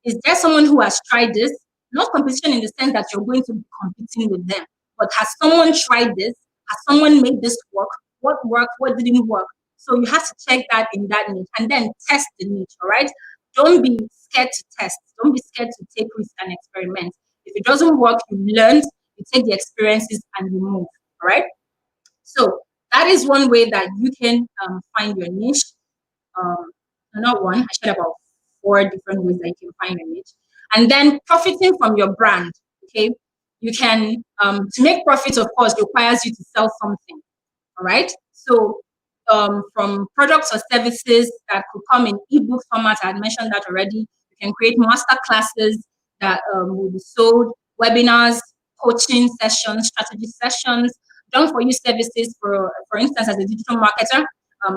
Is there someone who has tried this? Not competition in the sense that you're going to be competing with them, but has someone tried this? Has someone made this work? What worked? What didn't work? So you have to check that in that niche and then test the niche, all right? Don't be scared to test. Don't be scared to take risks and experiment. If it doesn't work, you learn, you take the experiences and you move, all right? So that is one way that you can find your niche. Not one, I shared about 4 different ways that you can find a niche. And then profiting from your brand, okay? You can, to make profits, of course, requires you to sell something, all right? So from products or services that could come in ebook format, I had mentioned that already. You can create master classes that will be sold, webinars, coaching sessions, strategy sessions, done for you services. For instance, as a digital marketer,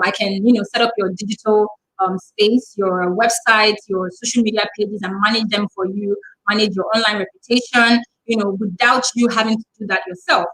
I can set up your digital space, your website, your social media pages, and manage them for you. Manage your online reputation, without you having to do that yourself.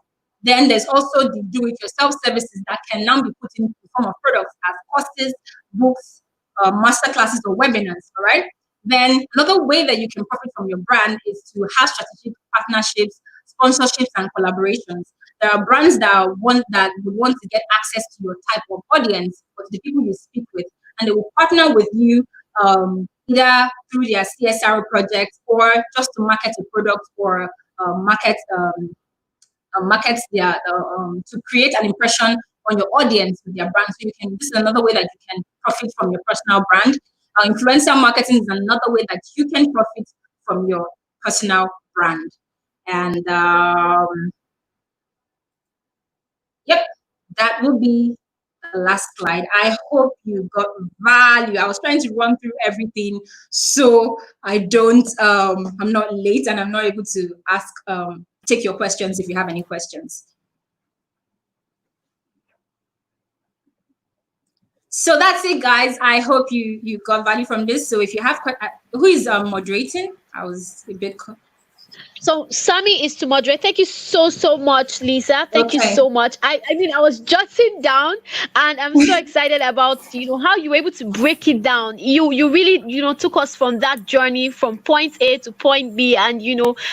Then there's also the do-it-yourself services that can now be put in the form of products as courses, books, master classes, or webinars. All right. Then another way that you can profit from your brand is to have strategic partnerships, sponsorships, and collaborations. There are brands that would want to get access to your type of audience, or to the people you speak with, and they will partner with you either through their CSR projects or just to market a product or market their to create an impression on your audience with their brand. So this is another way that you can profit from your personal brand. Influencer marketing is another way that you can profit from your personal brand. And yep, that will be the last slide. I hope you got value. I was trying to run through everything so I don't I'm not late and I'm not able to take your questions if you have any questions. So that's it, guys. I hope you got value from this. So if you have, who is moderating? I was a bit. So Sammy is to moderate. Thank you so much, Lisa. Thank you so much. I mean, I was jotting down, and I'm so excited about how you were able to break it down. You really took us from that journey from point A to point B, and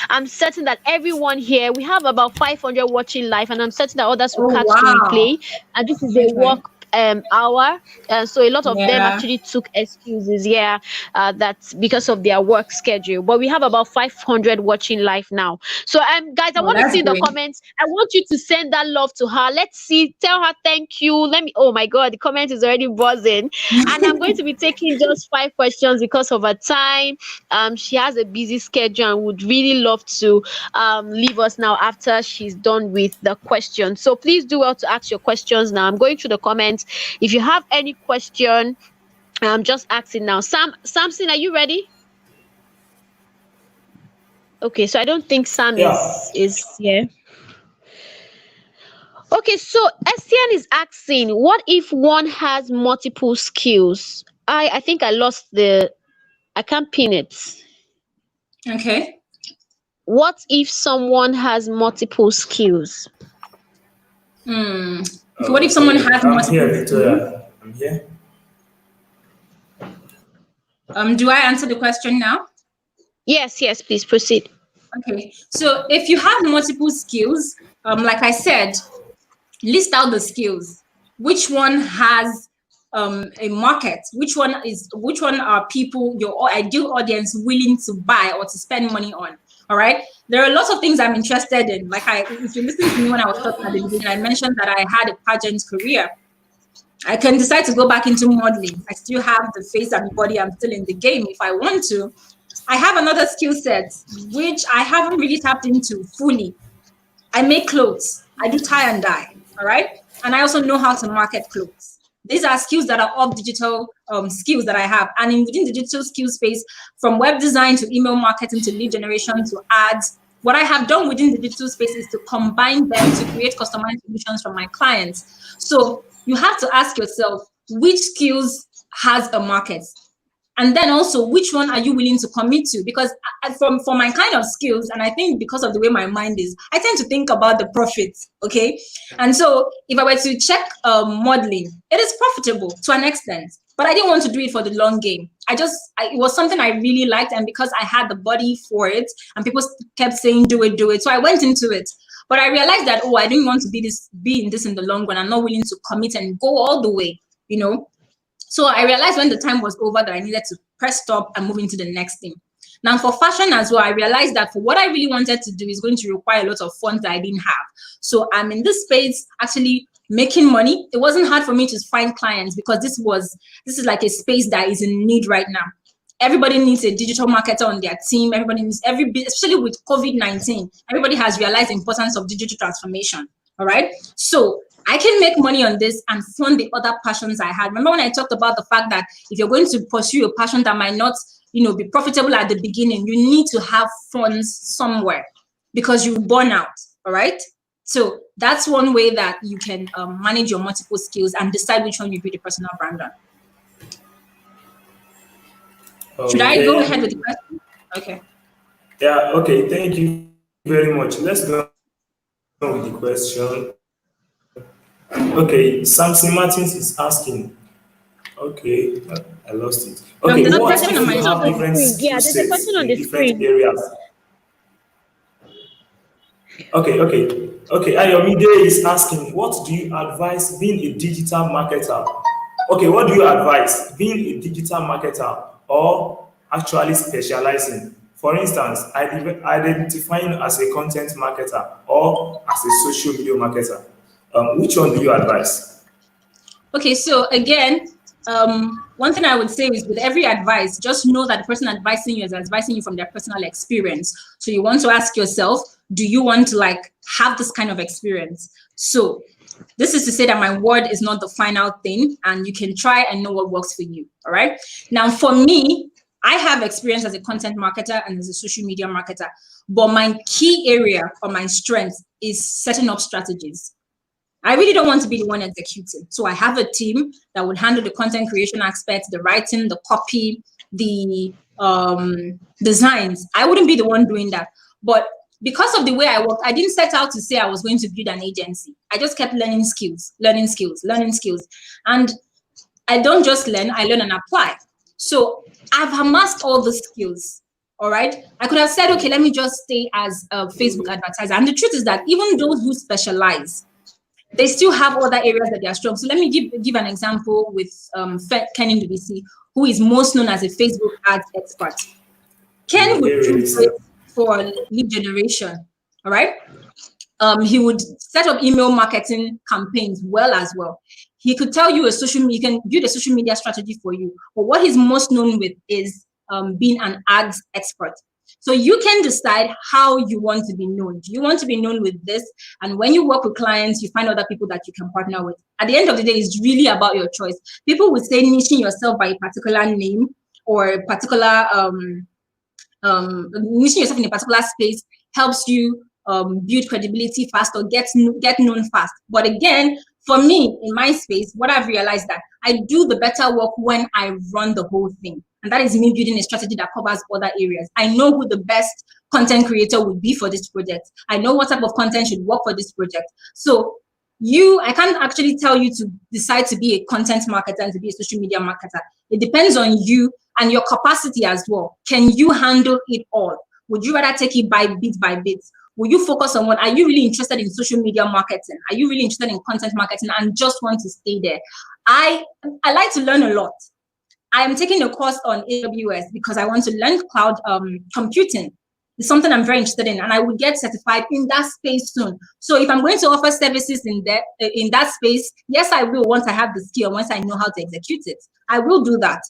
I'm certain that everyone here, we have about 500 watching live, and I'm certain that others will catch the replay. And this is a work hour. So a lot of them Yeah. actually took excuses. Yeah, that's because of their work schedule. But we have about 500 watching live now. So guys, I Oh, want to that's see in the great. comments. I want you to send that love to her. Let's see. Tell her thank you. Let me. Oh my God, the comment is already buzzing. And I'm going to be taking just 5 questions because of her time. She has a busy schedule and would really love to leave us now after she's done with the questions. So please do well to ask your questions now. I'm going through the comments. If you have any question, I'm just asking now. Samson, are you ready? Okay, so I don't think Sam Yeah. is here. Okay, so Estian is asking, what if one has multiple skills? I think I lost the. I can't pin it. Okay. What if someone has multiple skills? Hmm. Okay, what if someone Okay, has I'm here, multiple skills? Victoria. I'm here. Do I answer the question now? Yes, yes, please proceed. Okay. So if you have multiple skills, like I said, list out the skills. Which one has a market? Which one are people, your ideal audience, willing to buy or to spend money on? All right. There are lots of things I'm interested in. If you listen to me when I was talking at the beginning, I mentioned that I had a pageant career. I can decide to go back into modeling. I still have the face and the body. I'm still in the game if I want to. I have another skill set which I haven't really tapped into fully. I make clothes. I do tie and dye. All right. And I also know how to market clothes. These are skills that are all digital skills that I have. And within the digital skill space, from web design to email marketing to lead generation to ads, what I have done within the digital space is to combine them to create customized solutions for my clients. So you have to ask yourself, which skills has a market? And then also, which one are you willing to commit to? Because for my kind of skills, and I think because of the way my mind is, I tend to think about the profits. Okay, and so if I were to check modeling, it is profitable to an extent, but I didn't want to do it for the long game. It was something I really liked, and because I had the body for it, and people kept saying do it, do it, so I went into it. But I realized that I didn't want to be in this in the long run. I'm not willing to commit and go all the way. You know, so I realized when the time was over that I needed to press stop and move into the next thing. Now for fashion as well, I realized that for what I really wanted to do is going to require a lot of funds that I didn't have. So I'm in this space actually making money. It wasn't hard for me to find clients because this is like a space that is in need right now. Everybody needs a digital marketer on their team. Everybody needs especially with COVID-19, everybody has realized the importance of digital transformation. All right. So I can make money on this and fund the other passions I had. Remember when I talked about the fact that if you're going to pursue a passion that might not, be profitable at the beginning, you need to have funds somewhere because you burn out. All right. So that's one way that you can manage your multiple skills and decide which one you build a personal brand on. Should I go ahead with the Okay. question? Okay. Yeah, okay. Thank you very much. Let's go on with the question. Okay, Samson Martins is asking. Okay, I lost it. Okay, There's a what There's a question on if my you question on have the screen. different screen. skill Yeah, there's a sets question on in the different screen. areas? Okay. Ayomide is asking, what do you advise being a digital marketer? Okay, what do you advise being a digital marketer or actually specializing? For instance, identifying as a content marketer or as a social media marketer. Which one do you advise? Okay, so again, one thing I would say is with every advice, just know that the person advising you is advising you from their personal experience. So you want to ask yourself, do you want to have this kind of experience? So this is to say that my word is not the final thing and you can try and know what works for you. All right. Now, for me, I have experience as a content marketer and as a social media marketer, but my key area or my strength is setting up strategies. I really don't want to be the one executing. So I have a team that would handle the content creation aspect, the writing, the copy, the designs. I wouldn't be the one doing that. But because of the way I work, I didn't set out to say I was going to build an agency. I just kept learning skills. And I don't just learn, I learn and apply. So I've amassed all the skills. All right. I could have said, okay, let me just stay as a Facebook advertiser. And the truth is that even those who specialize, they still have other areas that they are strong. So let me give an example with Ken Ndubisi, who is most known as a Facebook ads expert. Ken would Ebere do Lisa. great for lead generation. All right. He would set up email marketing campaigns well as well. He could tell you he can build a social media strategy for you. But what he's most known with is being an ads expert. So you can decide how you want to be known. Do you want to be known with this? And when you work with clients, you find other people that you can partner with. At the end of the day, it's really about your choice. People would say niching yourself by a particular name or a particular niching yourself in a particular space helps you build credibility fast or get known fast. But again, for me, in my space, what I've realized that I do the better work when I run the whole thing. And that is me building a strategy that covers other areas. I know who the best content creator would be for this project. I know what type of content should work for this project. So I can't actually tell you to decide to be a content marketer and to be a social media marketer. It depends on you and your capacity as well. Can you handle it all? Would you rather take it by bit? Will you focus on what? Are you really interested in social media marketing? Are you really interested in content marketing and just want to stay there? I like to learn a lot. I am taking a course on AWS because I want to learn cloud computing. It's something I'm very interested in, and I will get certified in that space soon. So if I'm going to offer services in that space, yes, I will once I have the skill, once I know how to execute it. I will do that.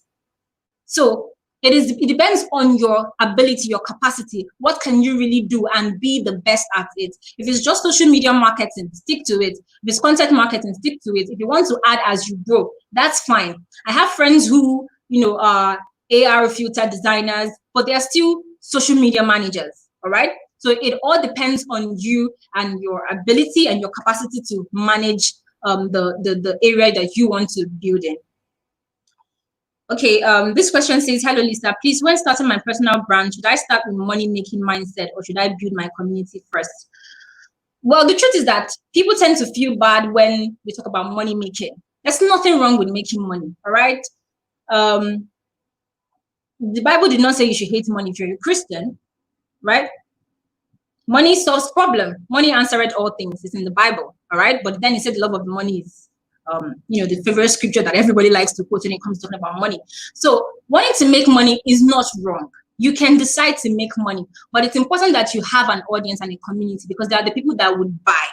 So it depends on your ability, your capacity. What can you really do and be the best at it? If it's just social media marketing, stick to it. If it's content marketing, stick to it. If you want to add as you grow, that's fine. I have friends who, are AR filter designers, but they are still social media managers. All right. So it all depends on you and your ability and your capacity to manage the area that you want to build in. Okay, this question says, hello, Lisa, please, when starting my personal brand, should I start with money-making mindset or should I build my community first? Well, the truth is that people tend to feel bad when we talk about money-making. There's nothing wrong with making money, all right? The Bible did not say you should hate money if you're a Christian, right? Money solves problem. Money answered all things. It's in the Bible, all right? But then it said the love of money is the favorite scripture that everybody likes to quote when it comes to talking about money. So wanting to make money is not wrong. You can decide to make money, but it's important that you have an audience and a community because they are the people that would buy.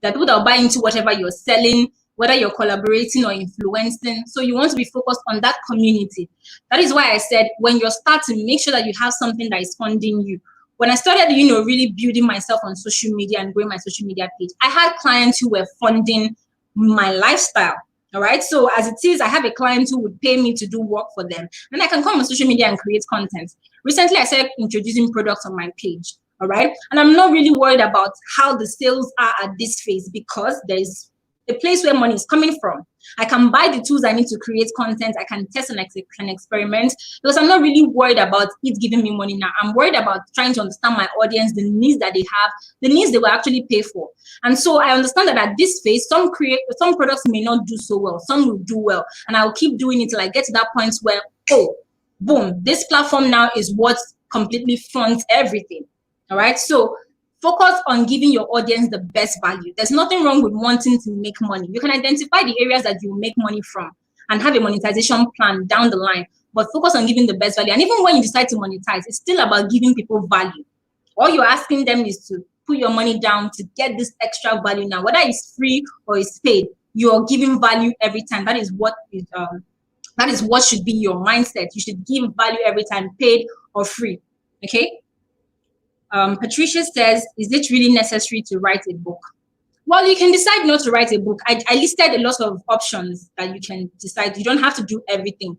There are people that will buy into whatever you're selling, whether you're collaborating or influencing. So you want to be focused on that community. That is why I said when you're starting, make sure that you have something that is funding you. When I started, really building myself on social media and growing my social media page, I had clients who were funding my lifestyle. All right. So as it is, I have a client who would pay me to do work for them. Then I can come on social media and create content. Recently, I started introducing products on my page. All right. And I'm not really worried about how the sales are at this phase because there's a place where money is coming from. I can buy the tools I need to create content. I can test and can experiment because I'm not really worried about it giving me money now. I'm worried about trying to understand my audience, the needs that they have, the needs they will actually pay for. And so I understand that at this phase, some products may not do so well. Some will do well. And I'll keep doing it till I get to that point where, oh, boom, this platform now is what completely funds everything. All right. So focus on giving your audience the best value. There's nothing wrong with wanting to make money. You can identify the areas that you make money from and have a monetization plan down the line, but focus on giving the best value. And even when you decide to monetize, it's still about giving people value. All you're asking them is to put your money down to get this extra value now, whether it's free or it's paid, you're giving value every time. That is what should be your mindset. You should give value every time, paid or free. Okay. Patricia says, is it really necessary to write a book? Well, you can decide not to write a book. I listed a lot of options that you can decide. You don't have to do everything.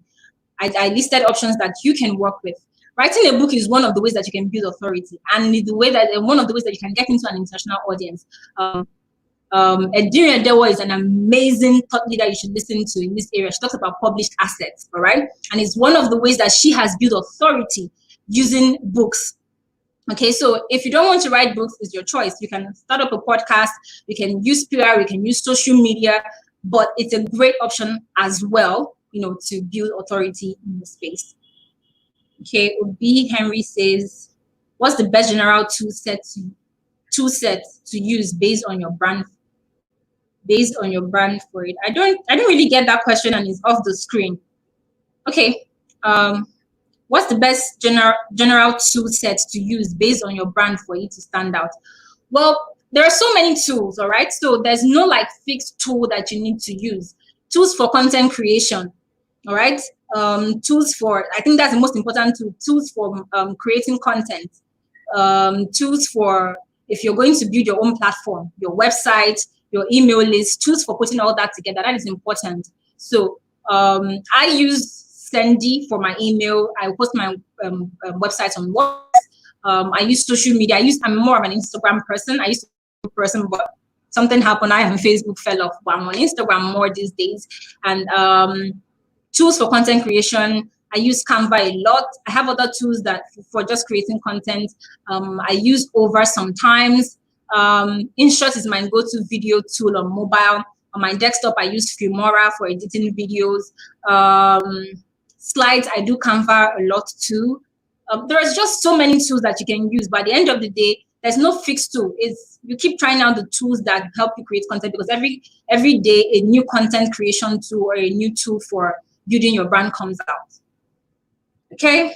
I listed options that you can work with. Writing a book is one of the ways that you can build authority, and one of the ways that you can get into an international audience. Ebere Lisa is an amazing thought leader you should listen to in this area. She talks about published assets, all right? And it's one of the ways that she has built authority using books. Okay, so if you don't want to write books, it's your choice. You can start up a podcast, you can use PR, you can use social media, but it's a great option as well, to build authority in the space. Okay, Obi Henry says, what's the best general tool set to use based on your brand based on your brand for it. I don't really get that question, and it's off the screen. Okay. What's the best general tool set to use based on your brand for it to stand out? Well, there are so many tools, all right? So there's no like fixed tool that you need to use. Tools for content creation, all right? Tools for, I think that's the most important tool, tools for creating content, tools for if you're going to build your own platform, your website, your email list, tools for putting all that together. That is important. So I use Sendy for my email. I post my website on WhatsApp. I use social media. I'm more of an Instagram person. I used to be a person, but something happened. I am Facebook fell off, but I'm on Instagram more these days. And tools for content creation, I use Canva a lot. I have other tools that for just creating content. I use Over sometimes. InShot is my go-to video tool on mobile. On my desktop, I use Filmora for editing videos. Slides, I do Canva a lot too. There's just so many tools that you can use. By the end of the day, there's no fixed tool. You keep trying out the tools that help you create content, because every day a new content creation tool or a new tool for building your brand comes out. Okay,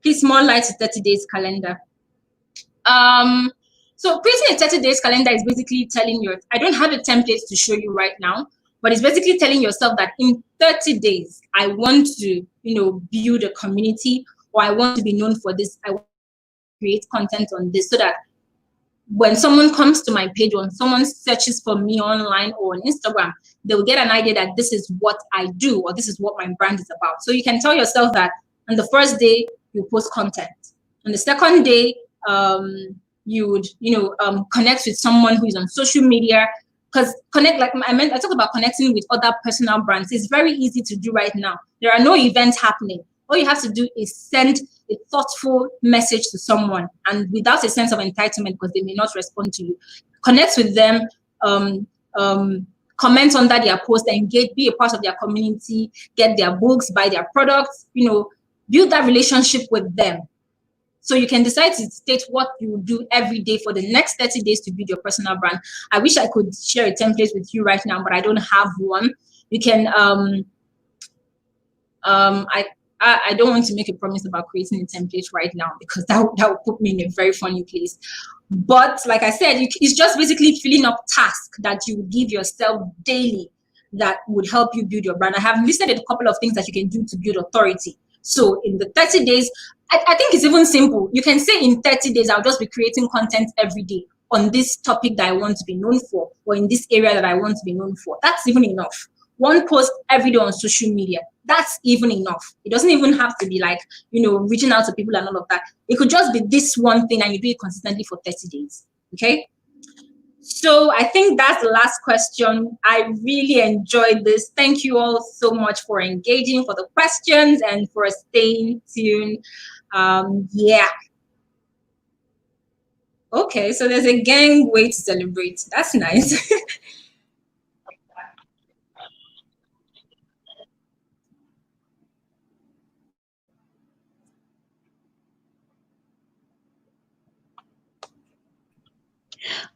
please more light to 30 days calendar. So creating a 30 days calendar is basically telling I don't have a template to show you right now, but it's basically telling yourself that in 30 days, I want to, build a community, or I want to be known for this. I want to create content on this, so that when someone comes to my page, when someone searches for me online or on Instagram, they'll get an idea that this is what I do, or this is what my brand is about. So you can tell yourself that on the first day, you post content. On the second day, you would, connect with someone who is on social media. Because I talked about connecting with other personal brands. It's very easy to do right now. There are no events happening. All you have to do is send a thoughtful message to someone, and without a sense of entitlement, because they may not respond to you. Connect with them, comment under their post, engage, be a part of their community, get their books, buy their products, build that relationship with them. So you can decide to state what you will do every day for the next 30 days to build your personal brand. I wish I could share a template with you right now, but I don't have one. You can, I don't want to make a promise about creating a template right now, because that would put me in a very funny place. But like I said, it's just basically filling up tasks that you give yourself daily that would help you build your brand. I have listed a couple of things that you can do to build authority. So in the 30 days, I think it's even simple. You can say in 30 days, I'll just be creating content every day on this topic that I want to be known for, or in this area that I want to be known for. That's even enough. One post every day on social media, that's even enough. It doesn't even have to be like, reaching out to people and all of that. It could just be this one thing, and you do it consistently for 30 days. Okay. So I think that's the last question. I really enjoyed this. Thank you all so much for engaging, for the questions, and for staying tuned. Yeah. Okay, so there's a gang way to celebrate. That's nice.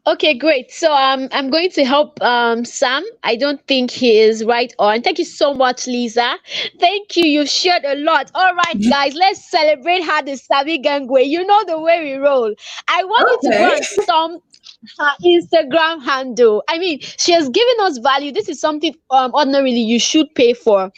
Okay, great. So I'm going to help Sam. I don't think he is right on. Thank you so much, Lisa. Thank you. You've shared a lot. All right, guys, let's celebrate her the Savvy Gangway. You know the way we roll. I want you to go and stomp her Instagram handle. I mean, she has given us value. This is something ordinarily you should pay for.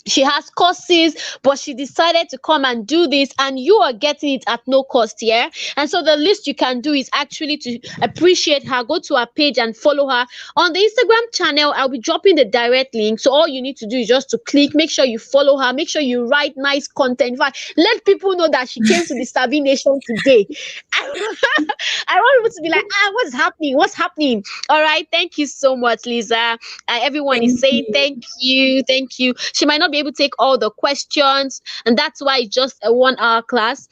She has courses, but she decided to come and do this, and you are getting it at no cost. Yeah. And so the least you can do is actually to appreciate her. Go to her page and follow her on the Instagram channel. I'll be dropping the direct link. So all you need to do is just to click, make sure you follow her, make sure you write nice content. In fact, let people know that she came to the Savvy Nation today. I want people to be like, what's happening? What's happening? All right. Thank you so much, Lisa. Everyone is saying thank you. Thank you. She might not be able to take all the questions, and that's why it's just a 1-hour class.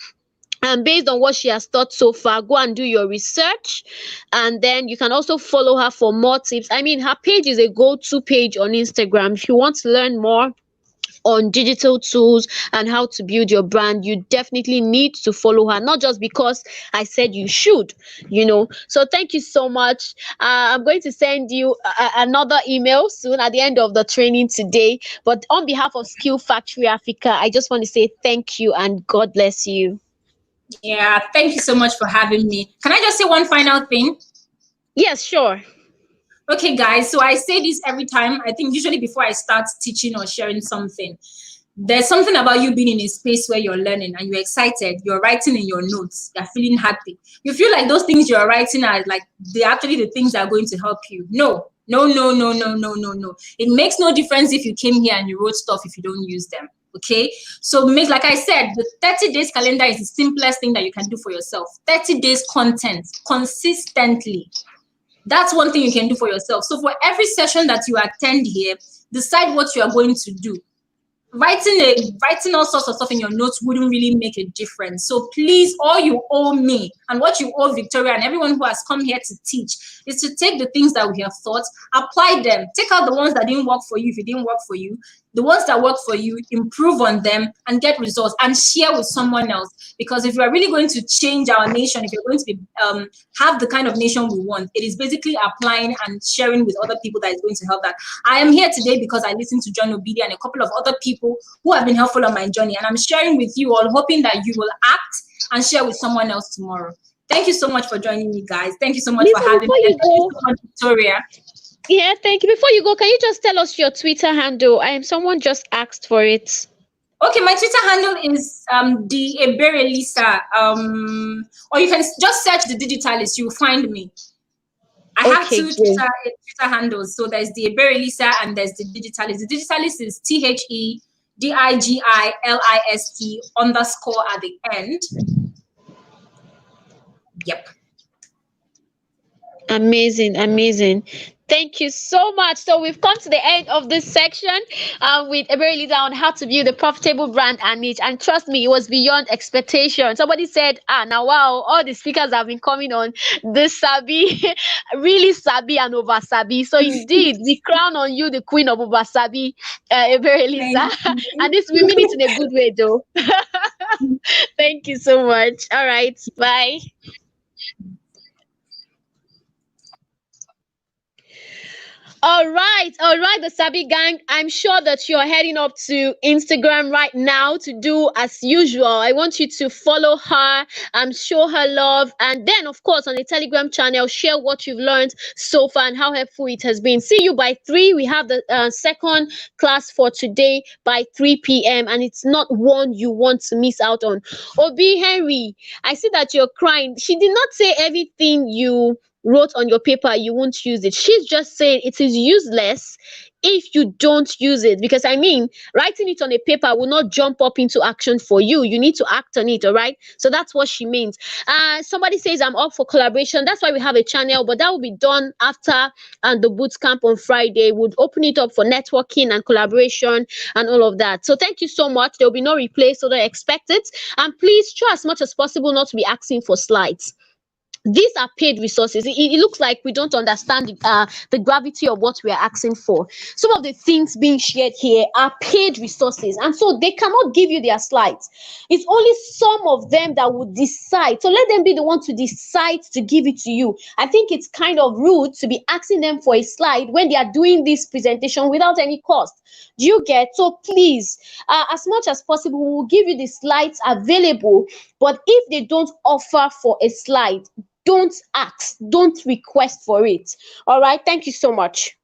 And based on what she has taught so far, go and do your research, and then you can also follow her for more tips. I mean, her page is a go-to page on Instagram. If you want to learn more, on digital tools and how to build your brand, you definitely need to follow her, not just because I said you should, So thank you so much. I'm going to send you another email soon at the end of the training today. But on behalf of Skill Factory Africa, I just want to say thank you and God bless you. Yeah, thank you so much for having me. Can I just say one final thing? Yes, sure. Okay, guys, so I say this every time. I think usually before I start teaching or sharing something, there's something about you being in a space where you're learning and you're excited, you're writing in your notes, you're feeling happy. You feel like those things you're writing are like they're actually the things that are going to help you. No, no, no, no, no, no, no, no. It makes no difference if you came here and you wrote stuff if you don't use them. Okay, so like I said, the 30 days calendar is the simplest thing that you can do for yourself. 30 days content consistently. That's one thing you can do for yourself. So for every session that you attend here, decide what you are going to do. Writing all sorts of stuff in your notes wouldn't really make a difference. So please, all you owe me and what you owe Victoria and everyone who has come here to teach is to take the things that we have thought, apply them, take out the ones that didn't work for you if it didn't work for you, the ones that work for you, improve on them and get results and share with someone else. Because if you are really going to change our nation, if you're going to be have the kind of nation we want, it is basically applying and sharing with other people that is going to help that. I am here today because I listened to John Obidi and a couple of other people who have been helpful on my journey, and I'm sharing with you all, hoping that you will act and share with someone else tomorrow. Thank you so much for joining me, guys. Thank you so much Lisa, for having me. Thank you so much, Victoria. Yeah, thank you. Before you go, can you just tell us your Twitter handle? Someone just asked for it. Okay, my Twitter handle is the Ebere Lisa. Or you can just search the Digitalist. You'll find me. I have two Twitter handles. So there's the Ebere Lisa and there's the Digitalist. The Digitalist is THEDIGILIST _ at the end. Yep. Amazing. Thank you so much. So we've come to the end of this section with Ebere Lisa on how to build a profitable brand and niche. And trust me, it was beyond expectation. Somebody said, now wow, all the speakers have been coming on this sabi, really sabi and over sabi. So indeed, we crown on you the queen of over sabi, Ebere Lisa. And we mean it in a good way though. Thank you so much. All right, bye. All right, the Sabi gang. I'm sure that you're heading up to Instagram right now to do as usual. I want you to follow her, show her love, and then, of course, on the Telegram channel, share what you've learned so far and how helpful it has been. See you by 3. We have the second class for today by 3 p.m., and it's not one you want to miss out on. Obi Henry, I see that you're crying. She did not say everything you wrote on your paper you won't use it. She's just saying it is useless if you don't use it, because writing it on a paper will not jump up into action for you. You need to act on it. All right, so that's what she means. Somebody says I'm up for collaboration. That's why we have a channel, but that will be done after the boot camp on Friday. Would open it up for networking and collaboration and all of that. So thank you so much. There will be no replay, so don't expect it. And please try as much as possible not to be asking for slides. These are paid resources. It looks like we don't understand the gravity of what we are asking for. Some of the things being shared here are paid resources, and so they cannot give you their slides. It's only some of them that would decide. So let them be the one to decide to give it to you. I think it's kind of rude to be asking them for a slide when they are doing this presentation without any cost. Do you get? So please, as much as possible, we will give you the slides available. But if they don't offer for a slide, don't ask, don't request for it. All right, thank you so much.